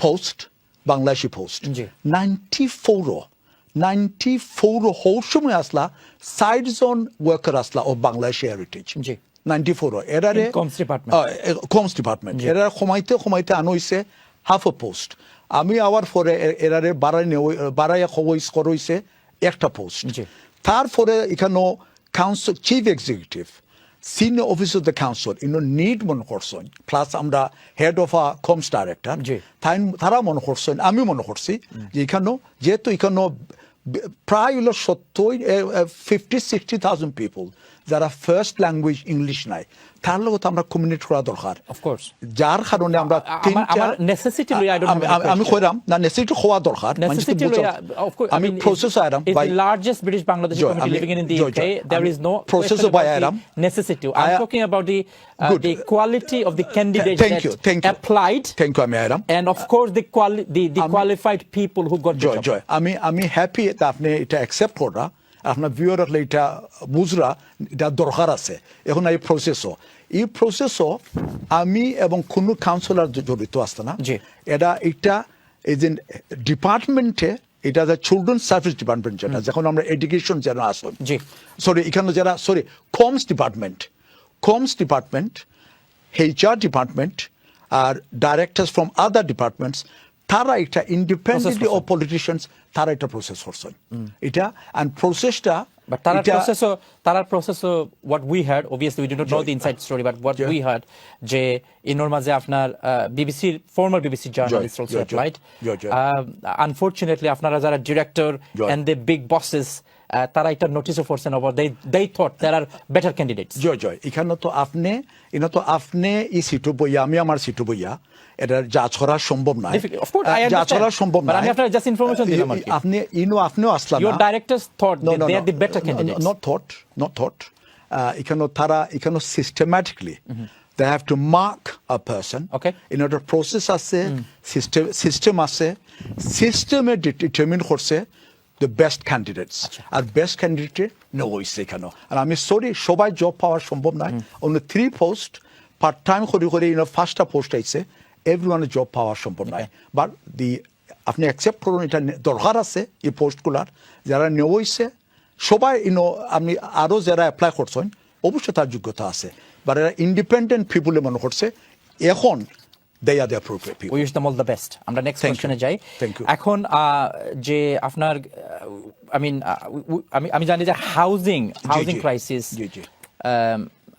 post, Bangladeshi post. G. 94 whole সময় আসলা সাইড জোন ওয়ার্কার আসলা ও বাংলাদেশি হেরিটেজ। জি। 94 এরারে comms department. কমস ডিপার্টমেন্ট এরা সময়তে আনো হইছে হাফ আ পোস্ট। আমি আওয়ার পরে এরারে বাড়াইয়া খবইস করইছে একটা পোস্ট। জি। তারপরে এখানে council chief executive senior officer of the council need মনে করছেন, প্লাস আমরা head of a comms director, জি। তারা মনে করছেন, আমি মনে করছি যে এখানে যেহেতু এখানে প্রায় হলো 50,000-60,000 পিপল যারা ফার্স্ট ল্যাঙ্গুয়েজ ইংলিশ নাই, তার লগত আমরা কমিউনিকেট করা দরকার। Of course. যার কারণে আমরা আমার necessity লইয়া I don't have any question. আমি কইরাম না নেসিটি হওয়া দরকার। Necessity লইয়া, of course, আমি process আইরাম is the largest British Bangladeshi community living in the UK. There is no process question by about Aram. the necessity. I'm talking about the quality of the candidates Thank you. applied, Thank you, আমি আইরাম। and of course the qualified people who got the job. জয় আমি happy এটা আপনি এটা accept করা, আপনার viewer হলে এটা বুঝরা এটা দরকার আছে। এখন এই প্রসেসও আমি এবং কোনো কাউন্সিলর জড়িত আসতে না। জি। এটা এই যে ডিপার্টমেন্টে, এটা যে চিলড্রেন্স সার্ভিস ডিপার্টমেন্ট যেটা, যখন আমরা এডুকেশন যারা আসুন, জি। এখানে যারা কমস ডিপার্টমেন্ট, HR ডিপার্টমেন্ট আর ডাইরেক্টরস ফ্রম আদার ডিপার্টমেন্টস, তারা এটা ইন্ডিপেন্ডেন্টলি অফ পলিটিশিয়ানস, তারা এটা প্রসেস করছেন এটা, and প্রসেসটা But Tarar process, what we heard, obviously we do not know the inside story, but what we heard, যে ইনোর মাঝে আপনার former BBC journalist also applied. Unfortunately, আপনারা যারা director and the big bosses তারা এটা নোটিসও করছেন over they thought there are better candidates. জয় এখানে তো আপনি এই সিটু বইয়া আমি আমার সিটু বইয়া এটা যা ছড়া সম্ভব নয়। Of course, I যা understand. ছড়া সম্ভব But নয়। আমি আপনার just information দিলাম আর কি। আপনিও আসলাম না। Your directors thought that they are the better candidates. Not thought. এখানে systematically they have to mark a person. Okay. In order process আছে, system আছে, system-এ determine করছে the best candidates. R best candidate no হইছে এখানে। আর আমি sorry সবাই job পাওয়া সম্ভব নয়। Only 3 post part time করে ফার্স্টটা পোস্ট আইছে, everyone জব পাওয়া সম্ভব নয়। But আপনি অ্যাকসেপ্ট করুন এটা দরকার আছে এই পোস্টগুলার, যারা নেওয়া হইছে সবাই আপনি আরো যারা অ্যাপ্লাই করছেন অবশ্যই তার যোগ্যতা আছে, বাট এরা ইন্ডিপেন্ডেন্ট পিপুলে মনে করছে এখন they are the appropriate people. We wish them all the best. আমরা নেক্সট Thank you. কোশ্চেনে যাই। Thank you. এখন যে আপনার আমি জানি যে housing G. Crisis, G.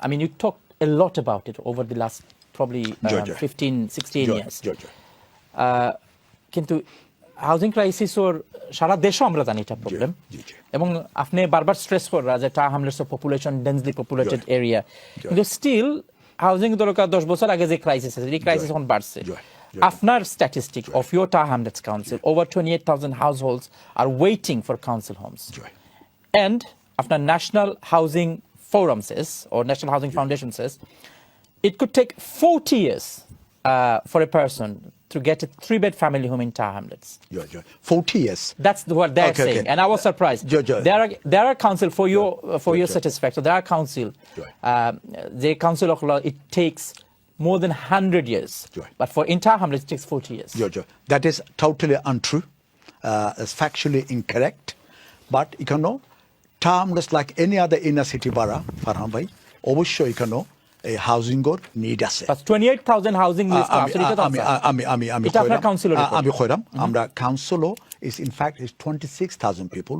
I mean you talked a lot about it over the last probably G. 15-16 years. জি। কিন্তু হাউজিং ক্রাইসিস ওর সারা দেশে আমরা জানি এটা প্রবলেম, জি। এবং আপনি বারবার স্ট্রেস করা যে টা hamlets of population densely populated G. Area, কিন্তু স্টিল হাউজিং দরকার 10 বছর আগে যে ক্রাইসিস আছে এই ক্রাইসিস এখন বাড়ছে। জি। আপনার statistic of your Tower Hamlets council, over 28,000 households are waiting for council homes, and আপনার National Housing Forum says, or National Housing Foundation says, it could take 40 years for a person to get a 3-bed family home in Tower Hamlets. 40 years. That's what they're Okay, saying, okay. and I was surprised. There are council for your satisfaction. There are council. The council of law, it takes more than 100 years, but for in Tower Hamlets it takes 40 years. That is totally untrue. It's factually incorrect. But Tower Hamlets like any other inner city borough, Farhan bhai, অবশ্যই এই housing এর need আছে। But 28,000 housing list আমি এটা আপনার councillor আমি কইরাম আমরা কাউন্সিলও is in fact is 26,000 people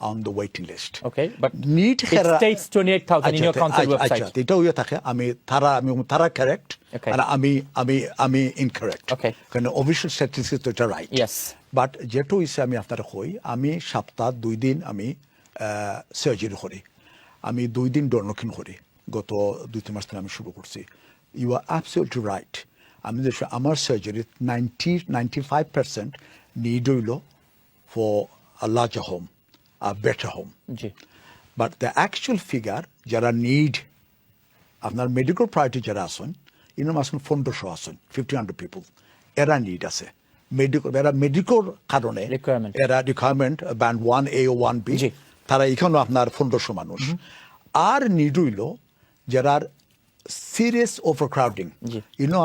on the waiting list. Okay, but need it states 28,000 in your council website. আচ্ছা এটা হইয়া থাকে আমি তারা কারেক্ট আর আমি ইনকারেক্ট। Okay. কারণ অফিশিয়াল স্ট্যাটিস্টিক্স তো এটা রাইট। Yes. বাট যেটা হইছে আমি আপনারা কই আমি সপ্তাহ 2 দিন আমি সার্জারি করি, আমি 2 দিন ডরনকিন করি, গত 2-3 মাস ধরে আমি শুরু করছি। You are absolutely right. আমি দেখি আমার সার্জারি 95% নিড হইল for a larger home, a better home. But the actual figure যারা নিড আপনার মেডিকেল প্রায়োরিটি যারা আসেন আসেন 1500 আসেন 1,500 পিপল, এরা নিড আছে এরা মেডিকেল কারণে এরা রিকোয়ারমেন্ট ব্যান্ড 1A ও 1B, তারা এখানেও আপনার 1500 মানুষ। আর নিড হইল যারা সিরিয়াস ওভারক্রাউডিং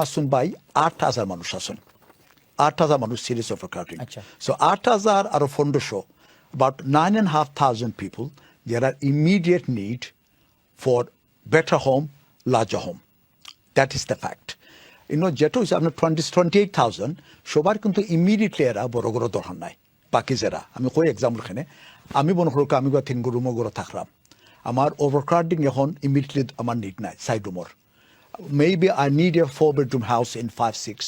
আসুন ভাই 8,000 মানুষ আসুন, 8,000 মানুষ সিরিয়াস ওভারক্রাউডিং। সো 8,000 আর 1500, about 9,500 people there are immediate need for better home, larger home. That is the fact. যেটা হচ্ছে আপনার 28,000 সবার কিন্তু ইমিডিয়েটলি এরা বড় বড় দরকার নাই। বাকি যারা আমি কই এক্সাম্পল এখানে আমি মনে করো আমি 3 রুমও করে থাকলাম, আমার ওভারক্রাউডিং এখন ইমিডিয়েটলি আমার নিড নাই side রুমর। Maybe I need a 4-bedroom house in 5-6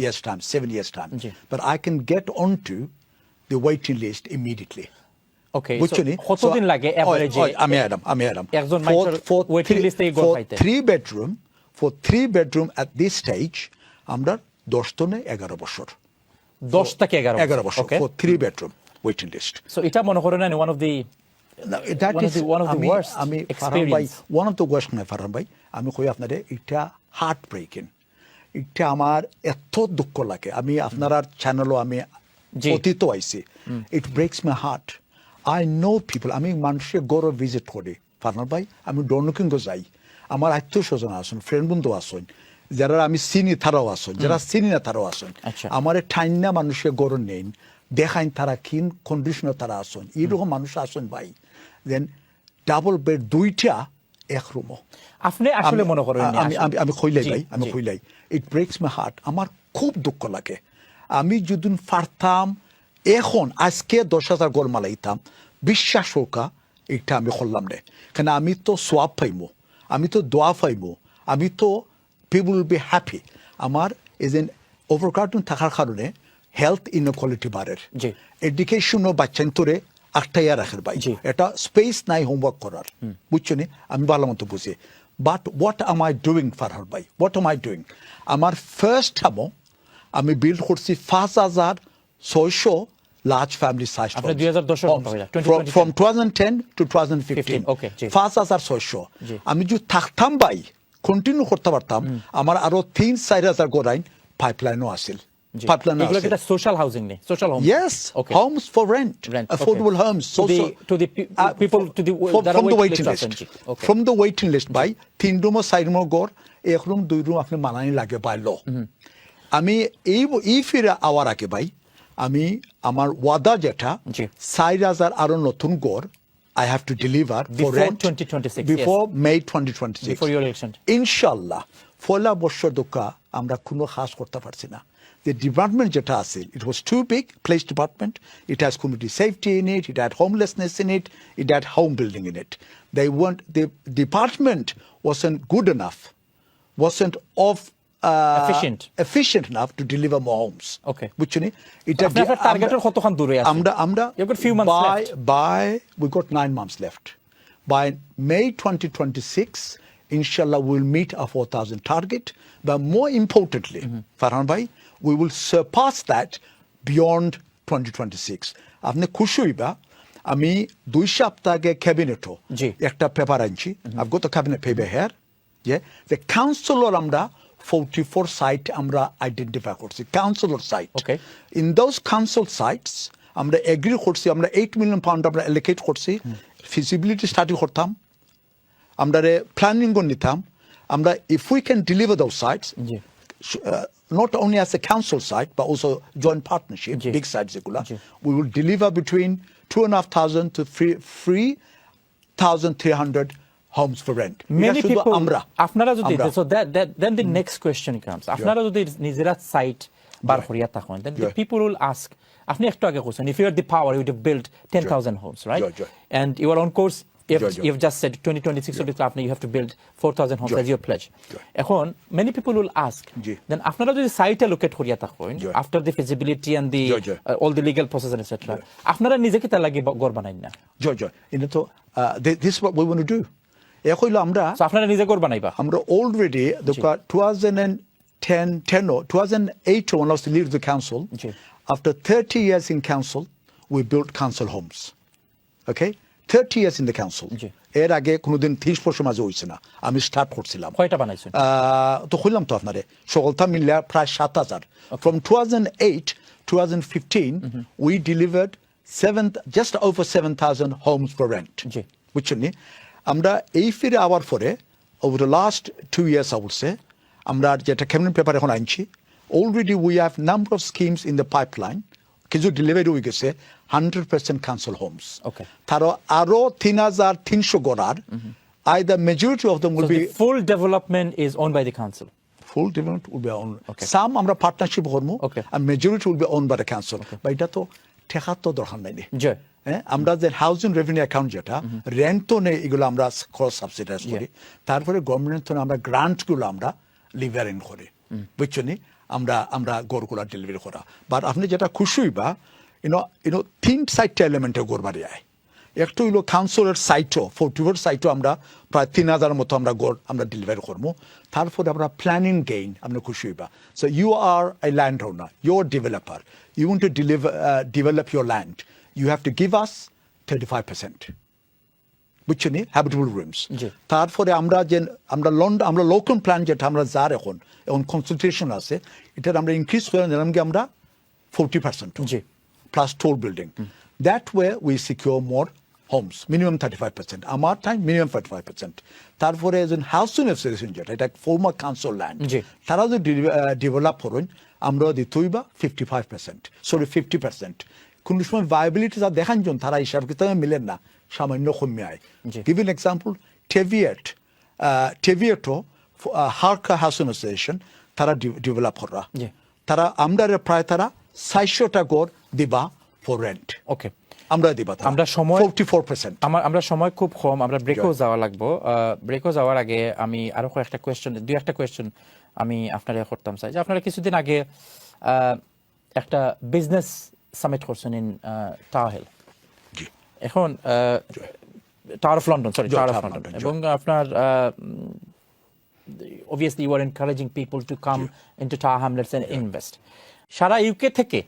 years time, 7 years time, but I can get onto the waiting list immediately. Okay, কতদিন লাগে এভারেজে? আমি অ্যাডাম একজন মানুষের ওয়েটিং লিস্টে গড় পাইতে 3 bedroom at this stage আমরা 10 থেকে 11 বছর, 10 থেকে 11 বছর for 3 bedroom waiting list. So এটা মনে করেন না one of the worst experience. One of the worst নয় ফারহান ভাই, আমি কই আপনারে এটা হার্ট ব্রেকিং, এটা আমার এত দুঃখ লাগে। আমি আপনার চ্যানেলও আমি অতীত আইছি, it breaks my heart. I know people, আমি মানুষের গৌরব ভিজিট করি ফারহান ভাই, আমি ডরনকিংও যাই, আমার আত্মীয় স্বজন আসুন, ফ্রেন্ড বন্ধু আসুন, যারা আমি চিনি তারাও আসুন, যারা চিনি না তারাও আসুন, আমার ঠাইনা মানুষের গৌরব নেই দেখাইন তারা কিন কন্ডিশনে তারা আসুন, এইরকম মানুষ আসুন ভাই। দেন ডাবল বেড 2টা 1 রুমও আপনি আসলে মনে করেন আমি কইলাই ভাই, আমি কইলাই ইট ব্রেকস মাই হার্ট, আমার খুব দুঃখ লাগে। আমি যদি পারতাম এখন আজকে 10,000 গোল মালাইতাম, বিশ্বাস হোকা এটা আমি করলাম না, কারণ আমি তো সোয়াব পাইমো, আমি তো দোয়া পাইমো, আমি তো পিপল উইল বি হ্যাপি। আমার এজেন ওভারক্রাউডিং থাকার কারণে হেলথ ইনইকুয়ালিটি বাড়ে, এডুকেশনও বাচ্চান্তরে আটটাইয়া রাখের ভাই এটা স্পেস নাই হোমওয়ার্ক করার বুঝছো নি আমি ভালো মতো বুঝি but what am I doing ফারহার ভাই হোয়াট am I doing আমার ফার্স্ট টাইমও আমি বিল্ড করছি 5,600 লার্জ ফ্যামিলি সাইজ আপনি 2010 from 2010 to 2015 okay 5,600 আমি যদি থাকতাম ভাই কন্টিনিউ করতে পারতাম আমার আরো 3-4,000 গোরাইন পাইপলাইনও আসিল pipeline এগুলো কি সোশ্যাল হাউজিং নেই social home yes homes for rent affordable homes to the people to the from the waiting list from the waiting list by 3 room or 4 room ঘর 1 room 2 room আপনি মানানি লাগে বাই ল আমি এই ফিরে hour আগে ভাই আমি আমার ওয়াদা যেটা 4,000 আরো নতুন ঘর I have to deliver for rent 2026 before May 2026 before your election inshallah ফলা বছর দোকা আমরা কোনো খাস করতে পারছি না the department যেটা আছে it was too big police department it has community safety in it it had homelessness in it it had home building in it the department wasn't good enough wasn't efficient enough to deliver more homes okay বুঝছো নি এটা আপনার টার্গেটের কতখান দূরে আছে আমরা you got few months left by we got 9 months left by May 2026 inshallah we will meet our 4,000 target but more importantly Farhan bhai we will surpass that beyond 2026 আপনি খুশি হইবা আমি 2 সপ্তাহ আগে ক্যাবিনেটও একটা পেপার আনছি I've got the cabinet paper here yeah the councilor আমরা 44 site আমরা আইডেন্টিফাই করছি কাউন্সিলর site okay in those council sites আমরা এগ্রি করছি আমরা 8 মিলিয়ন পাউন্ড আমরা অ্যালোকেট করছি ফিজিবিলিটি স্টাডি করতাম আমরা প্ল্যানিং করে নিতাম আমরা if we can deliver those sites not only as a council site but also joint partnership big sites এগুলা we will deliver between 2,500 to 3,300 homes for rent many people আপনারা যদি so then the next question comes আপনারা যদি নিজেরা site বার করিয়া থাকেন then the people will ask আপনি একটু আগে question if you had the power you would have built 10,000 homes right and you are on course you've just said 2026 আপনি you have to build 4,000 homes as your pledge এখন many people will ask then আপনারা যদি site allocate করিয়া থাকেন after the feasibility and the all the legal process and etc আপনারা নিজে কি তা লাগি ঘর বানাইন না জয় এটা তো this is what we want to do হইলো আমরা আপনারা নিজে ঘর বানাইবা আমরা already 2010 or 2008 when I was the leader of the council after 30 years in council we built council homes okay 30 years in the council এর আগে কোনোদিন 30 বছর মাঝে হইছে না আমি স্টার্ট করছিলাম কয়টা বানাইছেন তো কইলাম তো আপনারে সকলটা মিলে প্রায় 7,000 from 2008 2015 we delivered just over 7,000 homes for rent বুঝছেন নি আমরা এই ফিরে আওয়ার পরে over the last 2 years I would say আমরা যেটা ক্যাবিনেট পেপার এখন আনছি already we have number of schemes in the pipeline কিছু ডেলিভারি হয়ে গেছে 100% council homes তারও আরো 3,300 গড়ার either majority of them will be full development is owned by the council full development will be owned some আমরা partnership করব and majority will be owned by the council but এটা তো ঠেকা তো দরকার নাই আমরা যে হাউজিং রেভিনিউ অ্যাকাউন্ট যেটা রেন্ট তো নেই এগুলো আমরা ক্রস সাবসিডাইজ করি তারপরে গভর্নমেন্ট তো আমরা গ্রান্ট গুলো আমরা লিভারিং করি বুঝছো নি আমরা গড়গুলা ডেলিভারি করা বাট আপনি যেটা খুশি হইবা ইউনো 3 এলিমেন্টে গড় বাড়ি আয় একটু হইলো কাউন্সিলের সাইটও 44 সাইটও আমরা প্রায় 3,000 মতো আমরা গড় আমরা ডেলিভারি করবো তারপরে আমরা প্ল্যানিং গেইন আপনি খুশি হইবা so you are a land owner you are developer you want to develop your land you have to give us 35% বুঝছো নি হ্যাবিটেবল রুমস তারপরে আমরা লোকাল প্ল্যান যেটা আমরা যার এখন কনসালটেশন আছে এটা আমরা ইনক্রিজ করে নিলাম কি আমরা 40% plus tall building that way we secure more homes minimum 35% আমার টাইম মিনিমাম 35% তারপরে একজন হাউসিং অ্যাসোসিয়েশন যেটা এটা ফর্মার কাউন্সিল ল্যান্ড তারা যদি ডেভেলপ করেন আমরা দিতইবা 55% সরি 50% কোন সময় ভায়াবিলিটি যা দেখান জন তারা হিসাব কিতাবে মিলেন না সামান্য কমে আয় গিভ এন এক্সাম্পল টেভিয়েটো হারকা হাউসিং অ্যাসোসিয়েশন তারা ডেভেলপ করা তারা আমরা প্রায় তারা 600টা গড় দিবা ফর রেন্ট ওকে আমরা দিবা আমরা সময় 44% আমরা সময় খুব কম আমরা ব্রেকও যাওয়া লাগবো ব্রেকও যাওয়ার আগে আমি আরো একটা কোয়েশ্চেন আমি আপনারা করতাম চাই যে আপনারা কিছুদিন আগে একটা বিজনেস সামিট করছেন ইন টাওয়ার হিল এখন tower of London, sorry, tower of Tower of London, London, এবং আপনার obviously you are encouraging people to come into Tower Hamlets and invest. সারা ইউকে থেকে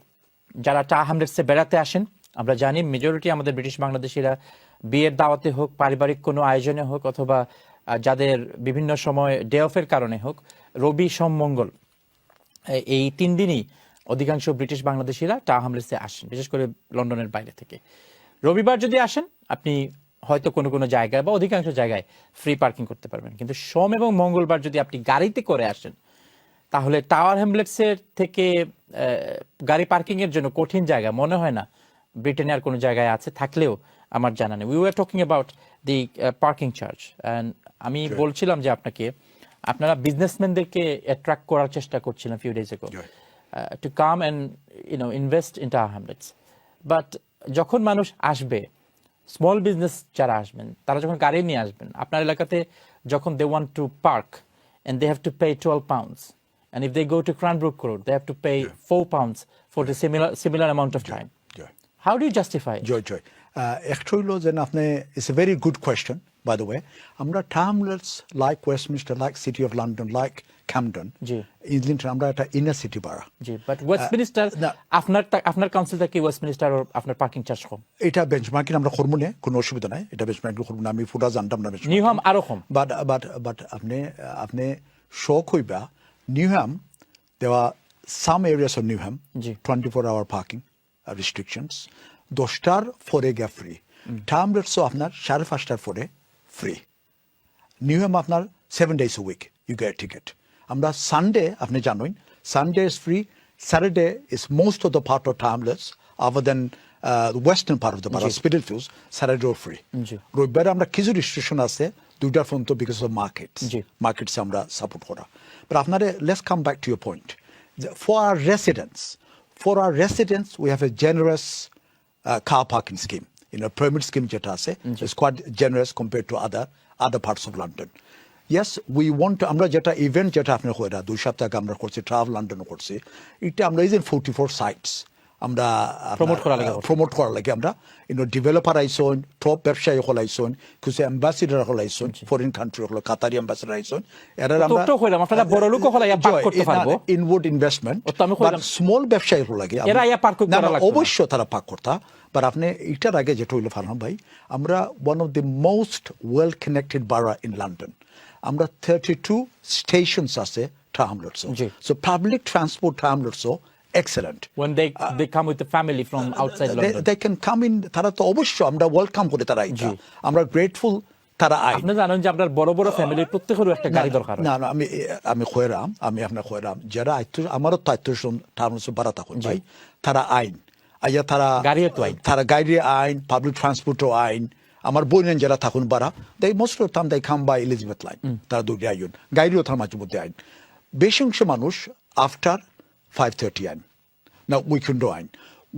যারা টাওয়ার হ্যামলেটসে বেড়াতে আসেন, আমরা জানি মেজরিটি আমাদের ব্রিটিশ বাংলাদেশিরা বিয়ের দাওয়াতে হোক, পারিবারিক কোনো আয়োজনে হোক, অথবা যাদের বিভিন্ন সময় ডে অফের কারণে হোক, রবি সোম মঙ্গল এই 3 দিনই অধিকাংশ ব্রিটিশ বাংলাদেশিরা টাওয়ার হ্যামলেটসে আসেন, বিশেষ করে লন্ডনের বাইরে থেকে। রবিবার যদি আসেন, আপনি হয়তো কোনো কোনো জায়গায় বা অধিকাংশ জায়গায় ফ্রি পার্কিং করতে পারবেন, কিন্তু সোম এবং মঙ্গলবার যদি আপনি গাড়িতে করে আসেন, তাহলে টাওয়ার হ্যামলেটসের থেকে গাড়ি পার্কিং এর জন্য কঠিন জায়গা মনে হয় না ব্রিটেনে আর কোনো জায়গায় আছে, থাকলেও আমার জানা নেই। We were talking about the parking charge, and আমি বলছিলাম যে আপনারা বিজনেসম্যানদেরকে অ্যাট্রাক্ট করার চেষ্টা করছিলেন few days ago to come and invest in Tower Hamlets, but যখন মানুষ আসবে, স্মল বিজনেস যারা আসবেন, তারা যখন গাড়ি নিয়ে আসবেন আপনার এলাকাতে, যখন they want to park and they have to pay £12, and if they go to Cranbrook Road they have to pay £4 for the similar amount of time. How do you justify it? Joy. Actually, it's a very good question, by the way. Amra Hamlets like Westminster, like City of London, like Camden, Islington, আমরা একটা inner city পাড়া। জি, but Westminster আপনার council থেকে Westminster আপনার parking charge কম। এটা benchmarking আমরা করব না, কোনো অসুবিধা নাই, এটা বেঞ্চমার্কিং করব না, আমি পুরা জানতাম না। নিউহাম আরো কম, বাট আপনি শক হইবা, নিউহাম দেওয়া some areas of Newham 24-hour parking restrictions, 10টার পরে গিয়ে ফ্রি, টার্মলেটসও আপনার 5:30টার পরে ফ্রি। নিউহ্যাম আপনার 7 days a week you get a ticket. আমরা সানডে, আপনি জানেন, Sunday is free, Saturday is most of the part of টার্মলেটস other than the western part of the borough, Spitalfields, Saturday free. রবিবারে আমরা কিছু restriction আছে 2টার পর্যন্ত because of markets আমরা support করা। But আপনারে let's come back to your point. For our residents, we have a generous car parking scheme. Permit scheme যেটা আছে is quite generous compared to other parts of London. Yes, we want to, আমরা যেটা event যেটা আপনি কইরা 2 সপ্তাহ আগে আমরা করছি, ট্রাভেল লন্ডন করছি, এটা আমরা ইজ ইন 44 সাইটস আমরা প্রমোট করার লাগে আমরা ডেভেলপার আইসন, টপ ব্যবসায়ী হল আইসন, কিছু অ্যাম্বাসিডার হল আইসন, ফরেন কান্ট্রি হল, কাতারি অ্যাম্বাসিডার আইসন, এরা আমরা বড় লোক হল ইয়া পার্ক করতে পারবো, ইনওয়ার্ড ইনভেস্টমেন্ট, বাট স্মল ব্যবসায়ী হল লাগে এরা ইয়া পার্ক করতে পারবে, অবশ্য তারা পার্ক করতা। বাট আপনি এটার আগে যেটা হইল ফারহান ভাই, আমরা one of the most well connected borough in London, আমরা 32 স্টেশনস আছে ট্রামলেটস, সো পাবলিক ট্রান্সপোর্ট ট্রামলেটসও excellent. When they come with the family from outside London, they can come in, তারা তো অবশ্যই আমরা ওয়েলকাম করে তারা আইতা, আমরা গ্রেটফুল তারা আই। আপনি জানেন যে আপনার বড় বড় ফ্যামিলির প্রত্যেকেরও একটা গাড়ি দরকার। না আমি খয়রাম, আমি আপনার খয়রাম, যারা আমারও তো আত্মীয় টার্মস বাড়া থাকুন ভাই, তারা আইন আইয়া, তারা গাড়ি আইন, পাবলিক ট্রান্সপোর্টও আইন, আমার বোনেন যারা থাকুন বাড়া, they most of the time they come by Elizabeth line, তারা দৌড়ে আইন, গাড়িও তার মাঝে মধ্যে আইন। বেশি অংশ মানুষ আফটার 5:30 আইন, না উইকেন্ড আইন,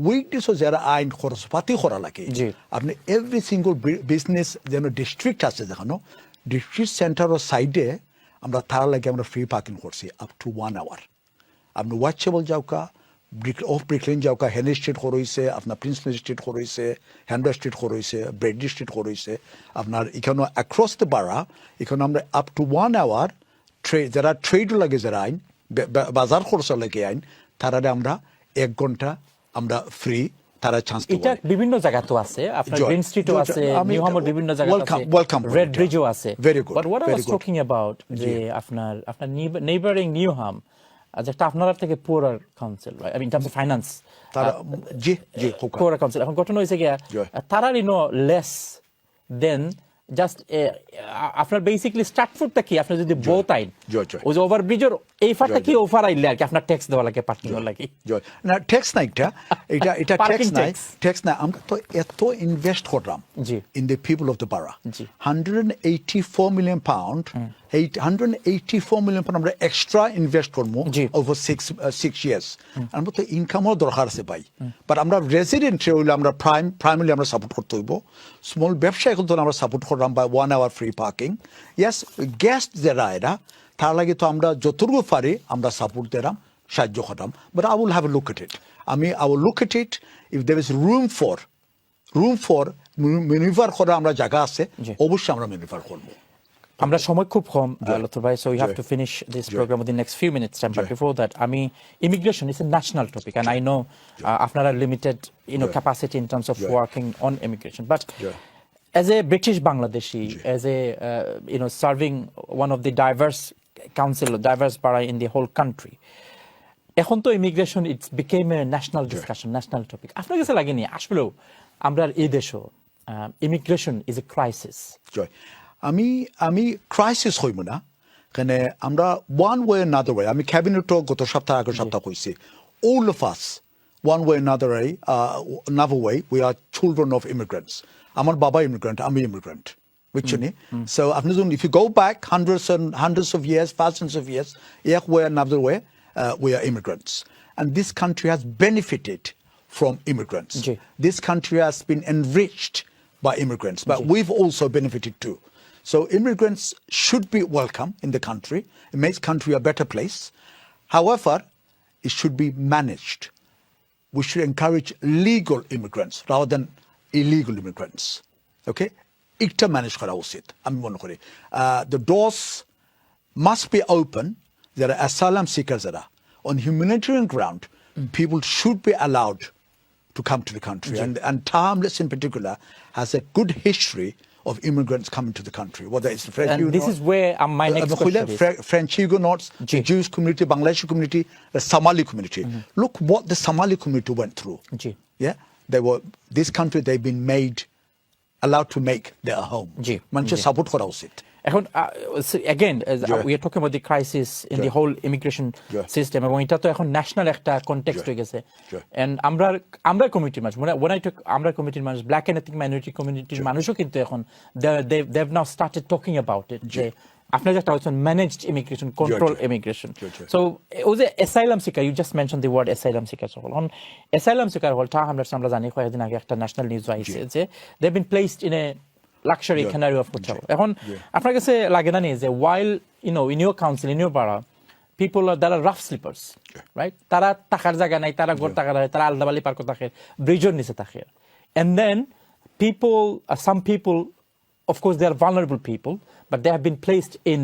উইকডেসও যারা আইন খরচপাতি করা লাগে, আপনি এভরি সিঙ্গল বিজনেস যেন ডিস্ট্রিক্ট আছে, যেখানে ডিস্ট্রিক্ট সেন্টারের সাইডে আমরা তারা লাগে আমরা ফ্রি পার্কিং করছি আপ টু 1 hour। আপনি ওয়াচেবল যাওকা, অফ ব্রিকলেন যাওকা, হেনরি স্ট্রিট করইছে, আপনার প্রিন্সলি স্ট্রিট করইছে, হ্যান্ডরা স্ট্রিট করইছে, ব্রেডলি স্ট্রিট করইছে, আপনার এখানে অ্যাক্রস দ্য বারা, এখানে আমরা আপ টু 1 hour যারা ট্রেড লাগে, যারা আইন বাজার খরচ লাগে আইন, তারা আমরা 1 ঘন্টা আমরা ফ্রি, তারা চান্স পাবে। এটা বিভিন্ন জায়গা তো আছে, আপনার গ্রিন স্ট্রিটও আছে, নিউহামের বিভিন্ন জায়গা আছে, রেড ব্রিজও আছে। But what I was talking about, যে আপনার নেইবারিং নিউহাম যেটা আপনার থেকে poorer council, I mean in terms of finance, তারা পুয়ার কাউন্সিল এখন ঘটনা হয়েছে গিয়া, তারা লেস দেন জাস্ট আপনার বেসিক্যালি স্ট্রাটফোর্ডটা কি, আপনার যদি বোথ আইন ওই যে ওভারব্রিজের এই ফারটা কি ওভার আইলে আর কি আপনার ট্যাক্স দেওয়া লাগে, পার্কিং এর লাগে না, ট্যাক্স নাই, এটা ট্যাক্স নাই। আমরা তো এত ইনভেস্ট করলাম in the people of the বারা, 184 million pound, 184 million pound আমরা এক্সট্রা ইনভেস্ট করবো ওভার 6 years। আমরা তো ইনকামও দরকার আছে ভাই, বাট আমরা রেসিডেন্ট হইলে আমরা প্রাইমারি আমরা সাপোর্ট করতে হইব, স্মল ব্যবসা এখন তো আমরা সাপোর্ট করলাম by 1 hour free parking. Yes, guest যারা এরা তার লাগে তো আমরা যতটুকু পারি আমরা সাপোর্ট দিলাম, সাহায্য করলাম, but I will have a look at it, I will look at it if there is room for manoeuvre করা আমরা জায়গা আছে জি। অবশ্যই আমরা ম্যানুভার করব আমরা সময় খুব কম লুৎফর ভাই, so we have G. to finish this G. program within the next few minutes time, but G. before that আমি immigration is a national topic and I know আপনারা limited G. capacity in terms of G. working on immigration, but G. as a British Bangladeshi, as a serving one of the diverse borough in the whole country, এখন তো immigration it's became a national discussion, national topic. আপনার কাছে লাগেনি আসলেও আমরা এই দেশও immigration is a crisis? জয়, আমি ক্রাইসিস হইব না, কেন আমরা ওয়ান ওয়ে নাদার ওয়ে, আমি ক্যাবিনেটও গত সপ্তাহ আগের সপ্তাহ কইছি, all of us one way another way we are children of immigrants. আমার বাবা ইমিগ্রেন্ট, আমি ইমিগ্রেন্ট, বুঝছো নি? So আপনি যখন if you go back hundreds of years, thousands of years, এক way another way we are immigrants, and this country has benefited from immigrants. G. This country has been enriched by immigrants, but we've also benefited too. So immigrants should be welcome in the country. It makes country a better place. However, it should be managed. We should encourage legal immigrants rather than illegal immigrants. Okay? Ikta manage kara usit. Ami mone kori. The doors must be open. There are asylum seekers that are on humanitarian ground. People should be allowed to come to the country, and Timeless in particular has a good history of immigrants coming to the country, whether it's the French And this is where my next question is. French Huguenots, the Ji. Jewish community, Bangladeshi community, the Somali community. Look what the Somali community went through. Ji. Yeah, this country they've been allowed to make their home. Ji. মানুষের Ji. Support করা উচিত। এখন again Sure. we are talking about the crisis in Sure. the whole immigration Sure. system, এবং এটা তো এখন national একটা context Sure. হয়ে গেছে। Sure. And আমরা কমিউনিটির মানুষ, when I took আমরা কমিউনিটির মানুষ, ব্ল্যাক এন্ড এথনিক মাইনরিটি কমিউনিটির মানুষও কিন্তু এখন they've now started talking about it, যে আপনার যেটা হচ্ছে managed immigration, control immigration. So ও যে asylum seeker, you just mention the word asylum seeker. on asylum seeker হল আমরা জানি কয়েকদিন আগে একটা ন্যাশনাল নিউজ আইছে যে they have been placed in a luxury canary of hotel. এখন আপনার কাছে লাগে না যে while in your council, in your borough, people there are rough sleepers, right? তারা থাকার জায়গা নাই, তারা ঘর থাকার, তারা আলদাবালি পার্ক থাকে, ব্রিজের নিচে থাকে, and then some people, of course they are vulnerable people, but they have been placed in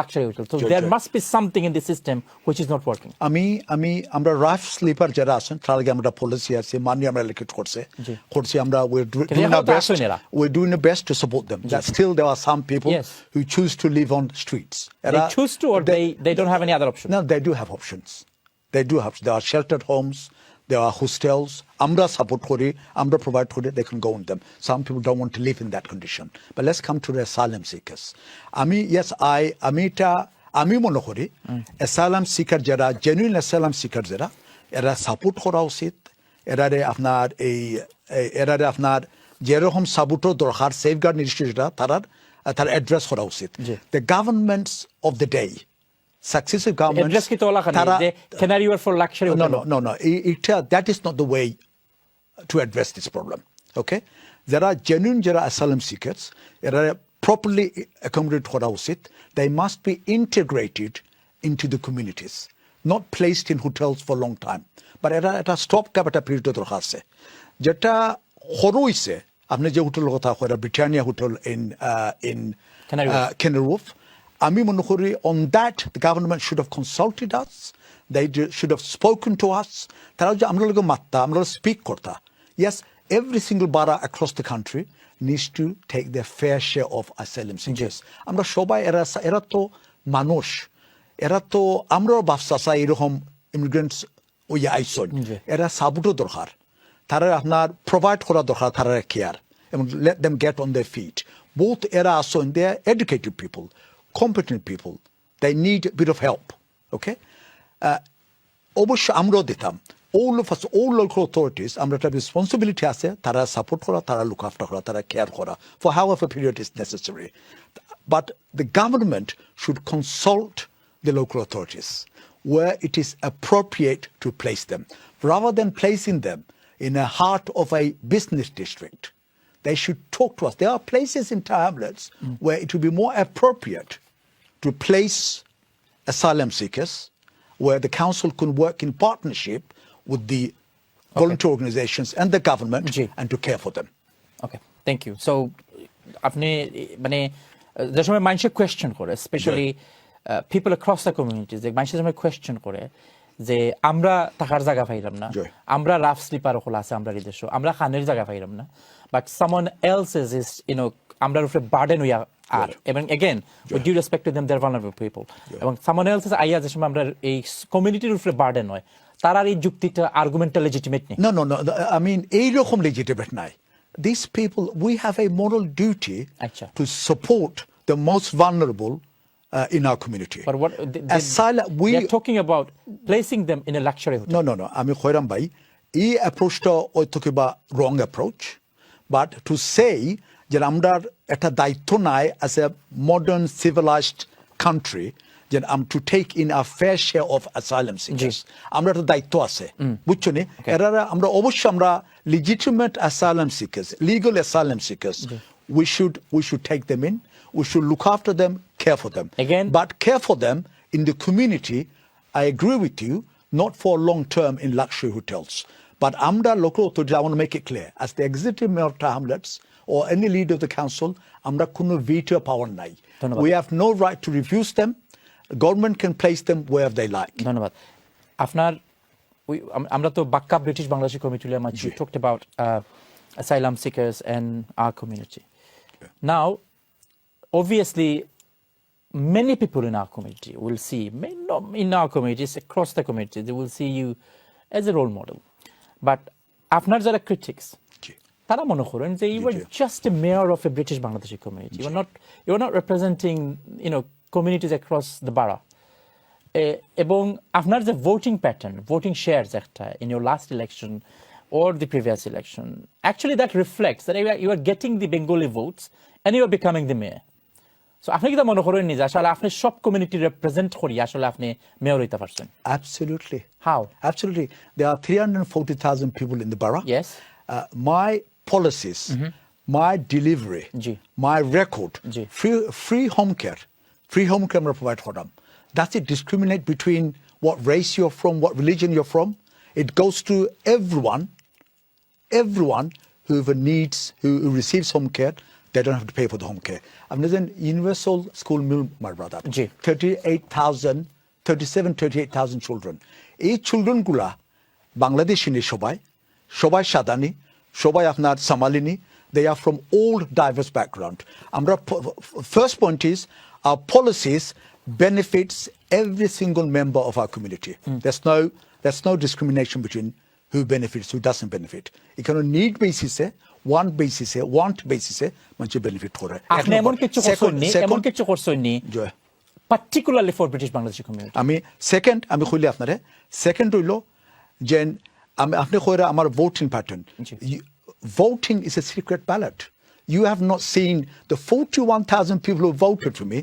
luxury hotels. So there must be something in the system which is not working. আমরা rough sleeper যারা আছেন তার আগে আমরা policy আছে মানি আমরা লিখিত করছি আমরা we're doing the best to support them. That still there are some people who choose to live on streets. They choose to, or they don't have any other option? No, they do have options. There are sheltered homes, there are hostels. Amra support kori, amra provide kori, they can go in them. Some people don't want to live in that condition. But let's come to the asylum seekers. আমি মনে করি asylum seeker যারা genuine asylum seeker যারা এরা support করা উচিত। এরারে আপনার যেরকম সাপোর্টও দরকার সেফগার্ড নিশ্চয়তা তার অ্যাড্রেস করা উচিত। The governments of the day, successive governments, address কি তো ওলা খানে যে canary for luxury hotel? No. That is not the way to address this problem. Okay, there are genuine asylum seekers. There are properly accommodated kora usit. They must be integrated into the communities, not placed in hotels for a long time. But at a stopgap at a period of আছে যেটা হরইছে। আপনি যে hotel কথা কইরা Britannia hotel in Canary Wharf, আমি মনে করি on that the government should have consulted us. They should have spoken to us. তারা যে আমরা লগে মাত্তা, আমরা স্পিক করতা। Yes, every single borough across the country needs to take their fair share of asylum seekers. আমরা সবাই এরা তো মানুষ, এরা তো আমরাও ভাবসা চাই এরকম ইমিগ্রেন্টস ওই আইসন, এরা সাপোর্টও দরকার, তারা আপনার প্রোভাইড করা দরকার, তারা কেয়ার এবং let them get on their feet. Both এরা আসন, they are educated people, competent people, they need a bit of help. Okay, অবশ্য আমরাও দিতাম। all of us, all local authorities, আমরা একটা responsibility আছে, তারা সাপোর্ট করা, তারা look after করা, তারা কেয়ার করা for however period is necessary. But the government should consult the local authorities where it is appropriate to place them, rather than placing them in the heart of a business district. They should talk to us. There are places in tablets where it would be more appropriate to place asylum seekers, where the council can work in partnership with the volunteer organizations and the government and to care for them. Okay, thank you. So আপনি মানে যে সময় মানুষের question করে, specially people across the communities, যে মানুষের সময় question করে যে আমরা থাকার জায়গা পাইলাম না, জয়। আমরা রাফ স্লিপার হল আছে আমরা নিজস্ব, আমরা খানের জায়গা পাইলাম না, বাট সামওয়ান এলস ইজ আমরার উপরে বার্ডেন হইয়া আর, এবং again with due respect to them they are vulnerable people, এবং সামওয়ান এলস ইজ আইয়া যে সময় আমরা এই কমিউনিটির উপরে বার্ডেন হয়, তার আর এই যুক্তিটা আর্গুমেন্টটা লেজিটিমেট নেই। No, no, no. I mean, এইরকম legitimate নাই. These people, we have a moral duty আচ্ছা। to support the most vulnerable in our community. But what Asylum, they're talking about placing them in a luxury hotel. No. আমি খয়রাম ভাই, এই অ্যাপ্রোচটা হয়তো কিবা wrong approach, but to say যে আমরা একটা দায়িত্ব নাই as a modern civilised country যে to take in a fair share of asylum seekers, আমরা একটা দায়িত্ব আছে, বুঝছো নি? এরা আমরা অবশ্যই আমরা লিজিটিমেট asylum seekers, legal asylum seekers, we should take them in, we should look after them, care for them. Again, But care for them in the community, I agree with you, not for long term in luxury hotels. But AMDA local authority, I want to make it clear, as the executive mayor of Hamlets or any leader of the council, AMDA kuno veto power nai. We have no right to refuse them. Government can place them wherever they like. ধন্যবাদ। আপনার আমরা তো বাক্কা British Bangladeshi committee we talked about asylum seekers and our community. Now, obviously, many people in our community will see, not in our communities, across the community, they will see you as a role model. But আপনার যারা critics, তারা মনে করেন যে you were just a mayor of a British Bangladeshi community. You were not representing, communities across the borough. এবং আপনার যে voting pattern, voting shares একটা in your last election or the previous election, actually that reflects that you are getting the Bengali votes and you are becoming the mayor. So আপনি কি তা মনে করেন যে আসলে আপনি সব কমিউনিটি রিপ্রেজেন্ট করি আসলে আপনি মেয়র হইতে পারছেন? Absolutely. How? Absolutely. There are 340,000 people in the borough. Yes. My policies, my delivery, my record, free home care আমরা provide for them. Does it discriminate between what race you're from, what religion you're from? It goes to everyone who who receives home care. They don't have to pay for the home care. I'm listening universal school meal, my brother. 38,000 children. এই children গুলা বাংলাদেশী নি সবাই সাদানি, সবাই আপনার সামালিনি. They are from all diverse background. আমরা first point is our policies benefits every single member of our community. There's no discrimination between who benefits, who doesn't benefit. এখানে need basis want basis মানুষ benefit করে। আপনি এমন কিছু করছেন particularly for British Bangladeshi community. আমি কইলে আপনারে সেকেন্ড হইল যে আপনি কইরা আমার voting pattern. Voting is a secret ballot. You have not seen the 41,000 people who voted for me.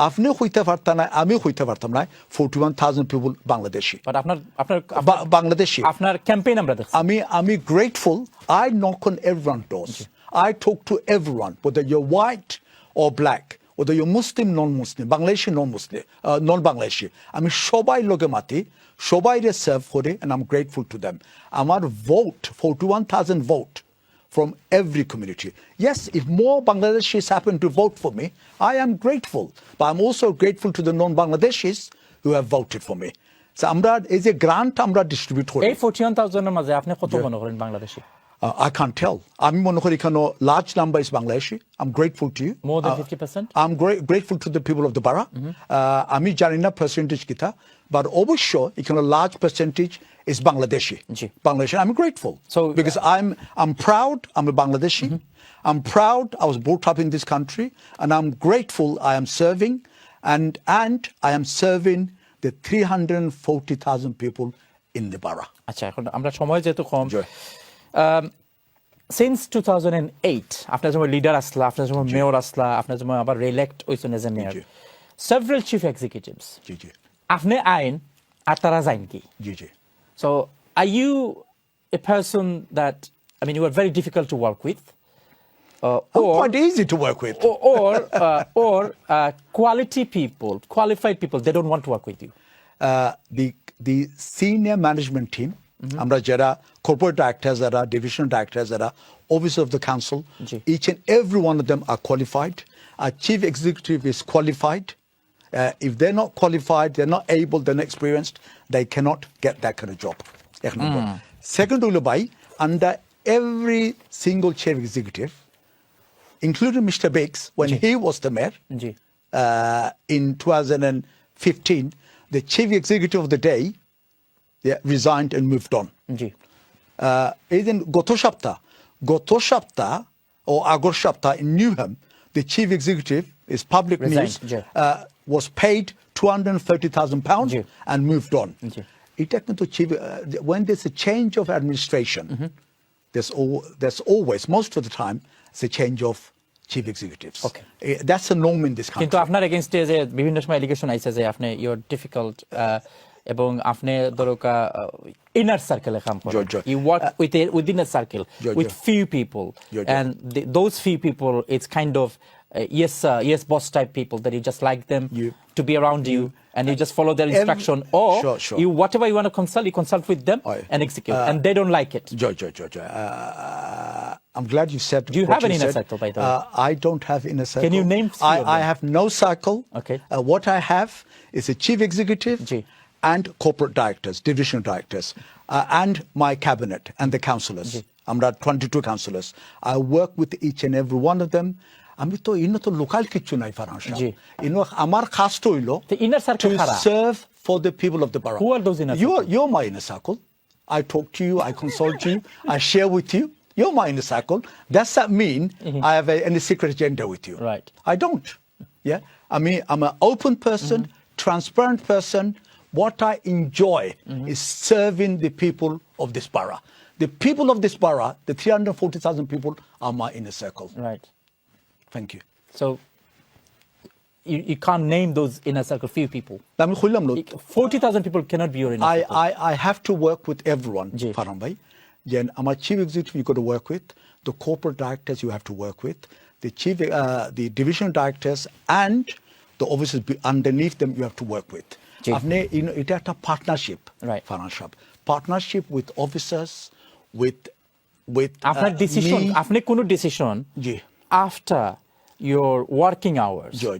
আপনি হইতে পারতাম না, আমি হইতে পারতাম না 41,000 people Bangladeshi. But আপনার Bangladeshi. আপনার ক্যাম্পেইন আমরা দেখছি। আমি grateful. I knock on everyone's doors. I talk to everyone, whether you're white or black, whether you're Muslim, non-Muslim, Bangladeshi, non-Muslim, non-Bangladeshi. আমি সবাই লগে মাতি, সবাইরে সার্ভ করে, and I'm grateful to them. আমার vote, 41,000 vote from every community. Yes, if more Bangladeshis happen to vote for me, I am grateful. But I'm also grateful to the non-Bangladeshis who have voted for me. So আমরা এই যে grant আমরা distribute করি। এই 41,000 এর মাঝে আপনি কত মনে করেন বাংলাদেশী? I can't tell. আমি মনে করি এখানে large number is Bangladeshi. I'm grateful to you. More than 50%? I'm grateful to the people of the borough. আমি জানি না percentage কিতা, but অবশ্য এখানে large percentage is Bangladeshi. Bangladeshi. I'm grateful. Because I'm proud I'm a Bangladeshi. I'm proud I was brought up in this country, and I'm grateful I am serving and I am serving the 340,000 people in the borough. আচ্ছা, এখন আমরা সময় যেহেতু কম, since 2008 আপনার যখন leader আসলা, আপনার যখন মেয়র আসলা, আপনার যখন আবার রিইলেক্ট হইছেন as a mayor, several chief executives, আপনি আইন আর তারা যাইন কি? So are you a person that, I mean, you are very difficult to work with? I'm quite easy to work with. Or quality people, qualified people, they don't want to work with you? The senior management team আমরা যারা corporate directors যারা divisional directors যারা officer of the council G. each and every one of them are qualified. Our chief executive is qualified. If they're not qualified, they're not able, they're not experienced, they cannot get that kind of job. Second, under every single chief executive, including Mr. Biggs, when he was the mayor G in 2015, the chief executive of the day resigned and moved on. জি এই দিন গত সপ্তাহ ও আগর সপ্তাহ in Newham, the chief executive is public news, Resigned, G. was paid £230,000 G. and moved on. জি। এটা কিন্তু when there's a change of administration, there's always, most of the time, it's a change of chief executives. Okay. That's a norm in this country. কিন্তু আপনার এগেইনস্টে যে বিভিন্ন সময় allegation আইছে যে আপনি ইউ আর ডিফিকাল্ট এবং আপনি ধরোকা ইনার সার্কেলে কাম করেন জি। You work within a circle জি। উইথ ফিউ পিপল জি। And those few people it's kind of yes boss type people that you just like them to be around you and you just follow their instruction or Sure. you whatever you want to consult you consult with them and execute and they don't like it. George, I'm glad you said. Do you what have an inner said. circle, by the way? I don't have inner circle. Can you name three of them? I have no circle. Okay. What I have is a chief executive Ji. and corporate directors, division directors, and my cabinet and the councillors. I'm not 22 councillors. I work with each and every one of them. আমি তো ইনো তো local কিছু নাই ফারহান সাহেব জি। ইনো আমার খাসটা হইলো The inner circle to কারা? serve for the people of the borough. Who are those inner You're my inner circle. I talk to you, I consult you, I share with you. You're my inner circle. Does that mean I have any secret agenda with you? Right. I don't. Yeah. I mean, I'm an open person, transparent person. What I enjoy is serving the people of this borough. The people of this borough, the 340,000 people, are my inner circle. Right. Thank you. So you can't name those inner circle few people. আমি কইলাম না 40,000 people cannot be your inner circle. I have to work with everyone, G. Farhan bhai. Then my chief executive you got to work with, the corporate directors you have to work with, the division directors and the officers underneath them you have to work with. জি। আপনি এটা একটা partnership, Right. Farhan Shab. Partnership with officers, with আপনার decision me. আপনি কোন decision G. after your working hours Joy.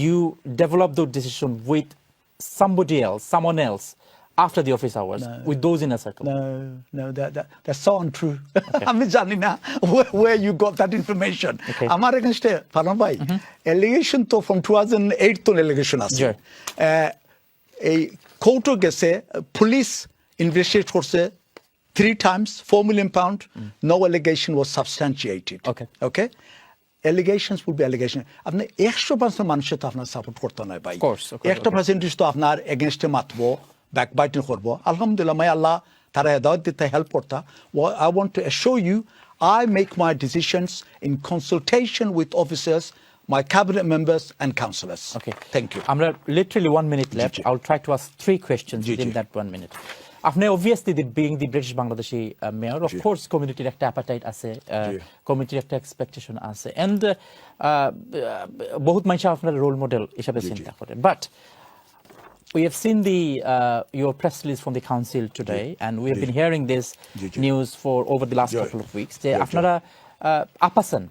you develop those decision with someone else after the office hours with those inner circle. No, that's so untrue. আমি জানি না where you got that information. Okay. আমার against Farhan ভাই allegation তো from 2008 তো allegation আছে Sure. এই কোর্টে গেছে পুলিশ ইনভেস্টিগেট করছে 3 times, £4 million. No allegation was substantiated. Okay. Allegations will be allegation. আপনি 100% মানুষের তো আপনার সাপোর্ট করতে নয় ভাই। Of course. 1% তো আপনার এগেনস্টে মাতবো, ব্যাকবাইটিং করবো। আলহামদুলিল্লাহ মাই আল্লাহ তারা হেদায়েত দিতে হেল্প করতা। I want to assure you, I make my decisions in consultation with officers, my cabinet members and councillors. Okay. Thank you. আমরা literally 1 minute left. G. I'll try to ask 3 questions G, within G. that 1 minute. আপনি obviously being the British Bangladeshi mayor, of course communityর একটা appetite আছে, communityর একটা expectation আছে, and বহুত মানুষ আপনার role model হিসেবে চিন্তা করে, but we have seen your press release from the council today and we have been hearing this news for over the last couple of weeks যে আপনারা Apasan,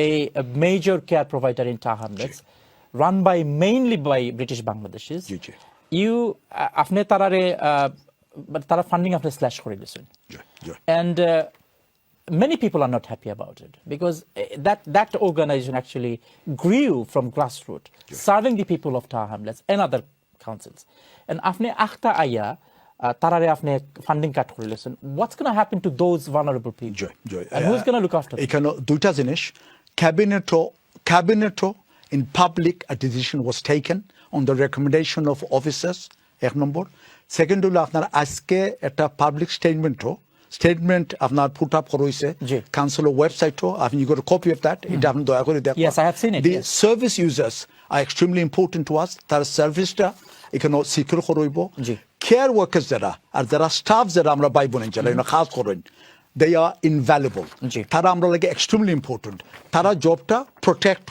a major care provider in Tower Hamlets, run mainly by British Bangladeshis, you আপনি তারারে তারা funding আপনি slash করে দিয়েছেন and many people are not happy about it because that organization actually grew from grassroots, serving the people of Tower Hamlets and other councils, and আপনি আখতা আইয়া তারারে আপনি ফান্ডিং কাট করে দিয়েছেন. What's going to happen to those vulnerable people? And who's going to look after them? এখানে দুইটা জিনিস, ক্যাবিনেটও in public a decision was taken on the recommendation of officers, এক নম্বর. সেকেন্ড হলো আপনার আজকে একটা পাবলিক স্টেটমেন্ট আপনার পুট আপ করা হয়েছে কাউন্সিলের ওয়েবসাইটও, আপনি you got a copy of that, এটা আপনি দয়া করে দেখুন. Yes, I have seen it. The service users are extremely important to us. তার সার্ভিসটা এখানে সিকিউর করা হইব. কেয়ার ওয়ার্কার্স যারা আর যারা স্টাফ যারা আমরা ভাই বোনেন যারা খাস করেন, they are invaluable. জি। তারা আমরা লাগে extremely important. তারা জবটা protect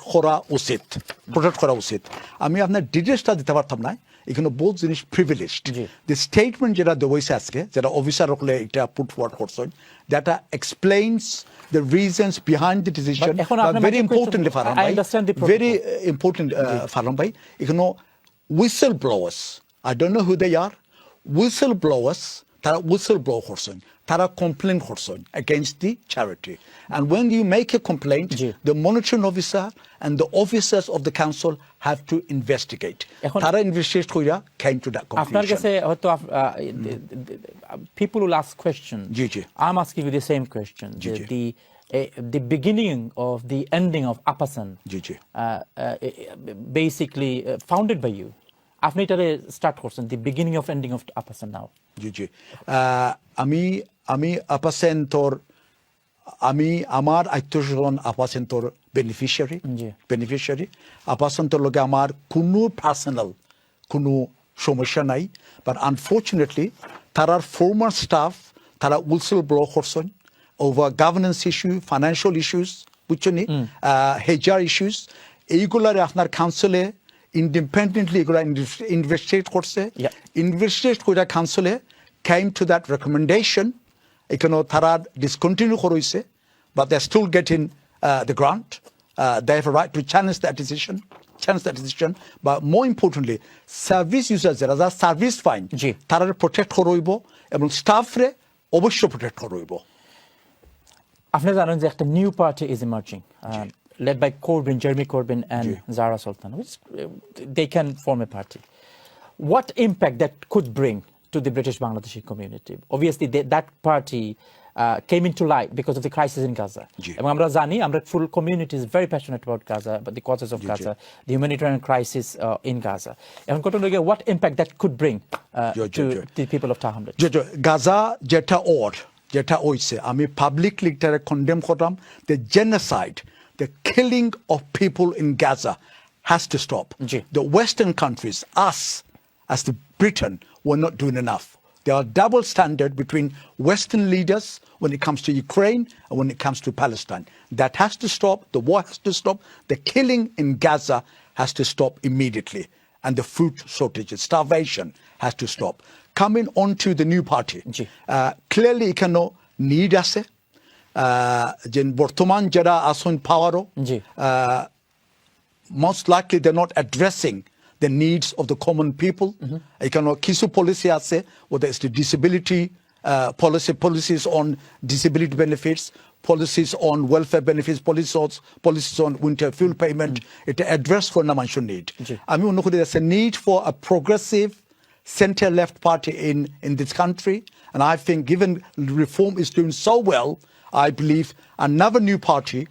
করা উচিত। আমি আপনার ডিটেলসটা দিতে পারতাম না, এখানে বহুত জিনিস প্রিভিলেজড। জি। The statement যেটা দেওয়াইছে আজকে, যেটা অফিসার হলে এটা put forward করছেন, that explains the reasons behind the decision. এখন But আপনার very মাঝে importantly, question- Farhan I bhai, understand the protocol. very important, Farhan bhai, এখানে whistleblowers, I don't know who they are, whistleblowers, তারা whistleblow করছেন, তারা complain করছেন against the charity. And when you make a complaint, G. the monitoring officer and the officers of the council have to investigate. এখন- তারা investigate কইরা came to that আপনার conclusion. কাছে হয়তো people will ask questions. G, G. I'm asking you the same question. G, G. The beginning of the ending of Apasan, G, G. basically founded by you. আপনি এটারে start করছেন, the beginning of ending of Apasan now. জি জি আমি আমার আত্মীয়স্বজন আপাসেন্তর জি। Beneficiary আপাসেন্তর লগে আমার কোনো personal কোনো সমস্যা নাই, বাট আনফর্চুনেটলি তারার ফর্মার স্টাফ তারা উইসল ব্লো করছেন over governance issue, financial issues, বুঝছেন, হেজার ইস্যুস, এইগুলারে আপনার কাউন্সিলে independently investigate করছে, investigate করে council came to that recommendation, এখানে তারা discontinue করেছে, but they're still getting the grant. They have a right to challenge that decision, but more importantly service users যারা service pine তারা protect করইব এবং স্টাফরে অবশ্যই protect করইব। আপনি জানেন যে একটা new party is emerging, led by Jeremy Corbyn and Zara Sultan, which they can form a party. What impact that could bring to the British Bangladeshi community? Obviously, that party came into light because of the crisis in Gaza. And আমরা জানি, আমরা full community is very passionate about Gaza, about the causes of Gaza, the humanitarian crisis in Gaza. And what impact that could bring to the people of Taham? Gaza যেটা হইছে আমি publicly এটারে condemn করলাম, the genocide, the killing of people in Gaza has to stop. The Western countries, us as the Britain, were not doing enough. There are double standard between Western leaders when it comes to Ukraine and when it comes to Palestine. That has to stop. The war has to stop. The killing in Gaza has to stop immediately. And the food shortages, starvation has to stop. Coming on to the new party, clearly এখানে need আছে, যে বর্তমান যারা আসন পাওয়ারও most likely they're not addressing the needs of the common people. এখানে কিছু policy আছে, whether it's the disability policies on disability benefits, policies on welfare benefits, policies on winter fuel payment, এটা address করে না মানুষের need. আমি মনে করি there's a need for a progressive center-left party in this country, and I think given reform is doing so well, I believe another new party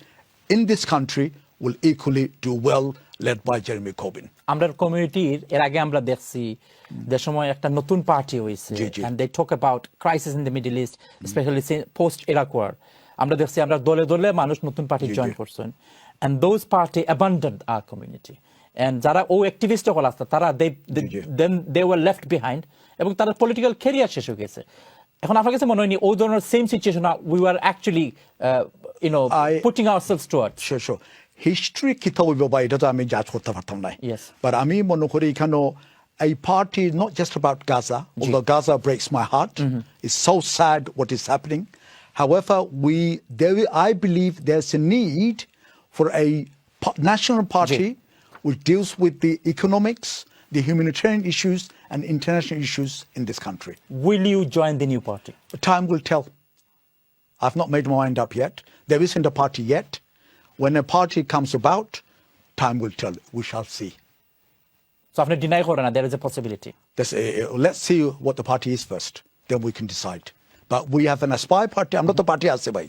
in this country will equally do well, led by Jeremy Corbyn. আমরা কমিউনিটির এর আগে আমরা দেখছি যে সময় একটা নতুন পার্টি হয়েছে, and they talk about crisis in the Middle East, especially post Iraq war. আমরা দেখছি আমরা দলে দলে মানুষ নতুন পার্টি জয়েন করছেন, and those party abandoned our community. And যারা ও অ্যাক্টিভিস্ট হল আছে তারা they were left behind, এবং তারা পলিটিক্যাল ক্যারিয়ার শেষ হয়ে গেছে। এখন আপনার কাছে মনে হয়নি ওই ধরনের same situation we were actually putting ourselves towards? Sure. History কিতা হইব বা এটা তো আমি জাজ করতে পারতাম না, but আমি মনে করি এখানে a party is not just about Gaza, although Gaza breaks my heart. It's so sad what is happening. However, I believe there's a need for a national party which deals with the economics, the humanitarian issues and international issues in this country. Will you join the new party? Time will tell. I've not made my mind up yet. There isn't a party yet. When a party comes about, time will tell. We shall see. So আপনি deny করেন না there is a possibility? Let's see what the party is first. Then we can decide. But we have an Aspire party. I'm not the party আছে ভাই,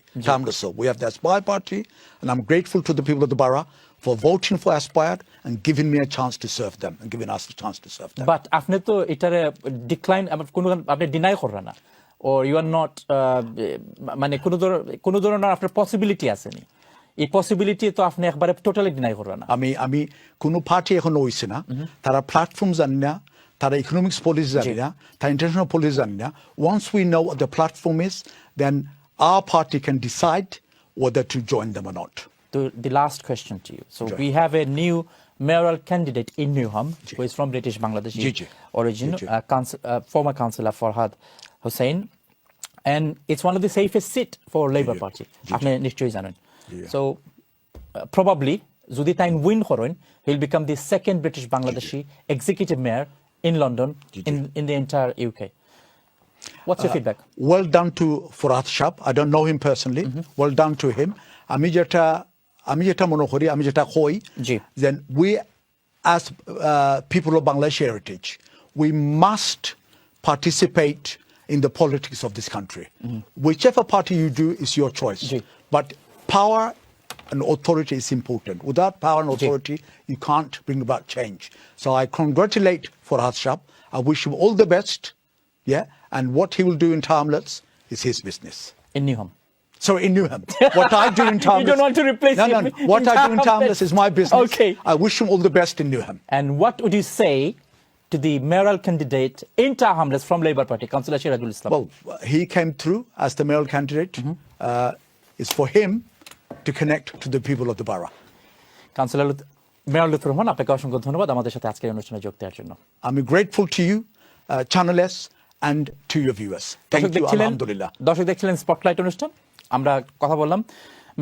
so we have the Aspire party, and I'm grateful to the people of the borough for voting for Aspire and giving me a chance to serve them and giving us a chance to serve them. But আপনি তো এটারে decline, আপনি deny করেন না, or you are not মানে কোন ধরনের আপনার পসিবিলিটি আছে নি? এই পসিবিলিটি তো আপনি একবারে টোটালি ডিনাই করেন না। আমি কোনো পার্টি এখন হইছে না, তারা প্ল্যাটফর্ম জানি না, তারা ইকোনমিক্স পলিসি জানি না, তারা ইন্টারন্যাশনাল পলিসি জানি না। Once we know what the platform is, then our party can decide whether to join them or not. The last question to you. So we have a new mayoral candidate in Newham who is from British Bangladeshi origin, former councillor Farhad Hussain, and it's one of the safest seat for Labour Party. আপনি নিশ্চয়ই জানেন. So probably যদি তাই win করেন, he'll become the second British Bangladeshi executive mayor in London in the entire UK. What's your feedback? Well done to Farhad Shab. I don't know him personally. Well done to him. আমি যেটা মনে করি, আমি যেটা কই, then we as people of Bangladesh heritage, we must participate in the politics of this country. Whichever party you do is your choice. But power and authority is important. Without power and authority, you can't bring about change. So I congratulate Farhad Shab. I wish him all the best. Yeah, and what he will do in Timelets is his business. In Newham. So in Newham. What I do in Timelets... You don't want to replace him. No. What I do in Timelets is my business. Okay. I wish him all the best in Newham. And what would you say to the mayoral candidate in Tower Hamlets from Labour Party, Councillor Shirajul Islam? Well, he came through as the mayoral candidate. It's for him to connect to the people of the borough. Councillor Mayor Lutfur Rahman, আপনাকে অসংখ্য ধন্যবাদ আমাদের সাথে আজকের অনুষ্ঠানে যোগ দেওয়ার জন্য. I'm grateful to you, Channel S, and to your viewers. Thank you, alhamdulillah. দর্শক দেখছিলেন স্পটলাইট অনুষ্ঠান. আমরা কথা বললাম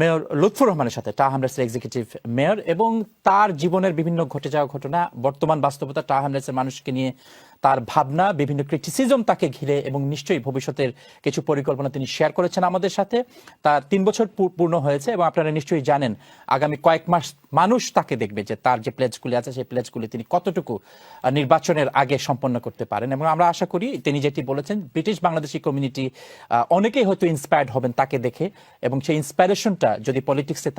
মেয়র লুৎফুর রহমানের সাথে, টাওয়ার হ্যামলেটসের এক্সিকিউটিভ মেয়র, এবং তার জীবনের বিভিন্ন ঘটে যাওয়া ঘটনা, বর্তমান বাস্তবতা, টাওয়ার হ্যামলেটসের মানুষকে নিয়ে তার ভাবনা, বিভিন্ন ক্রিটিসিজম তাকে ঘিরে, এবং নিশ্চয়ই ভবিষ্যতের কিছু পরিকল্পনা তিনি শেয়ার করেছেন আমাদের সাথে। তার 3 বছর পূর্ণ হয়েছে এবং আপনারা নিশ্চয়ই জানেন আগামী কয়েক মাস মানুষ তাকে দেখবে যে তার যে প্লেজগুলি আছে সেই প্লেজগুলি তিনি কতটুকু নির্বাচনের আগে সম্পন্ন করতে পারেন। এবং আমরা আশা করি তিনি যেটি বলেছেন, ব্রিটিশ বাংলাদেশি কমিউনিটি অনেকেই হয়তো ইন্সপায়ার্ড হবেন তাকে দেখে, এবং সেই ইন্সপায়ারেশনটা যদি পলিটিক্সে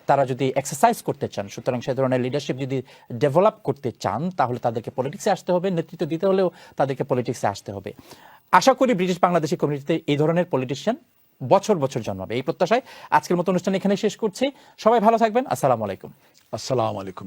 তারা যদি এক্সারসাইজ করতে চান, সুতরাং সে ধরনের লিডারশিপ যদি ডেভেলপ করতে চান, তাহলে তাদেরকে পলিটিক্সে আসতে হবে, নেতৃত্ব দিতে হলেও তাদেরকে পলিটিক্সে আসতে হবে। আশা করি ব্রিটিশ বাংলাদেশি কমিউনিটিতে এই ধরনের পলিটিশিয়ান বছর বছর জন্মাবে, এই প্রত্যাশায় আজকের মতো অনুষ্ঠান এখানে শেষ করছি। সবাই ভালো থাকবেন। আসসালামু আলাইকুম। Assalamu alaikum.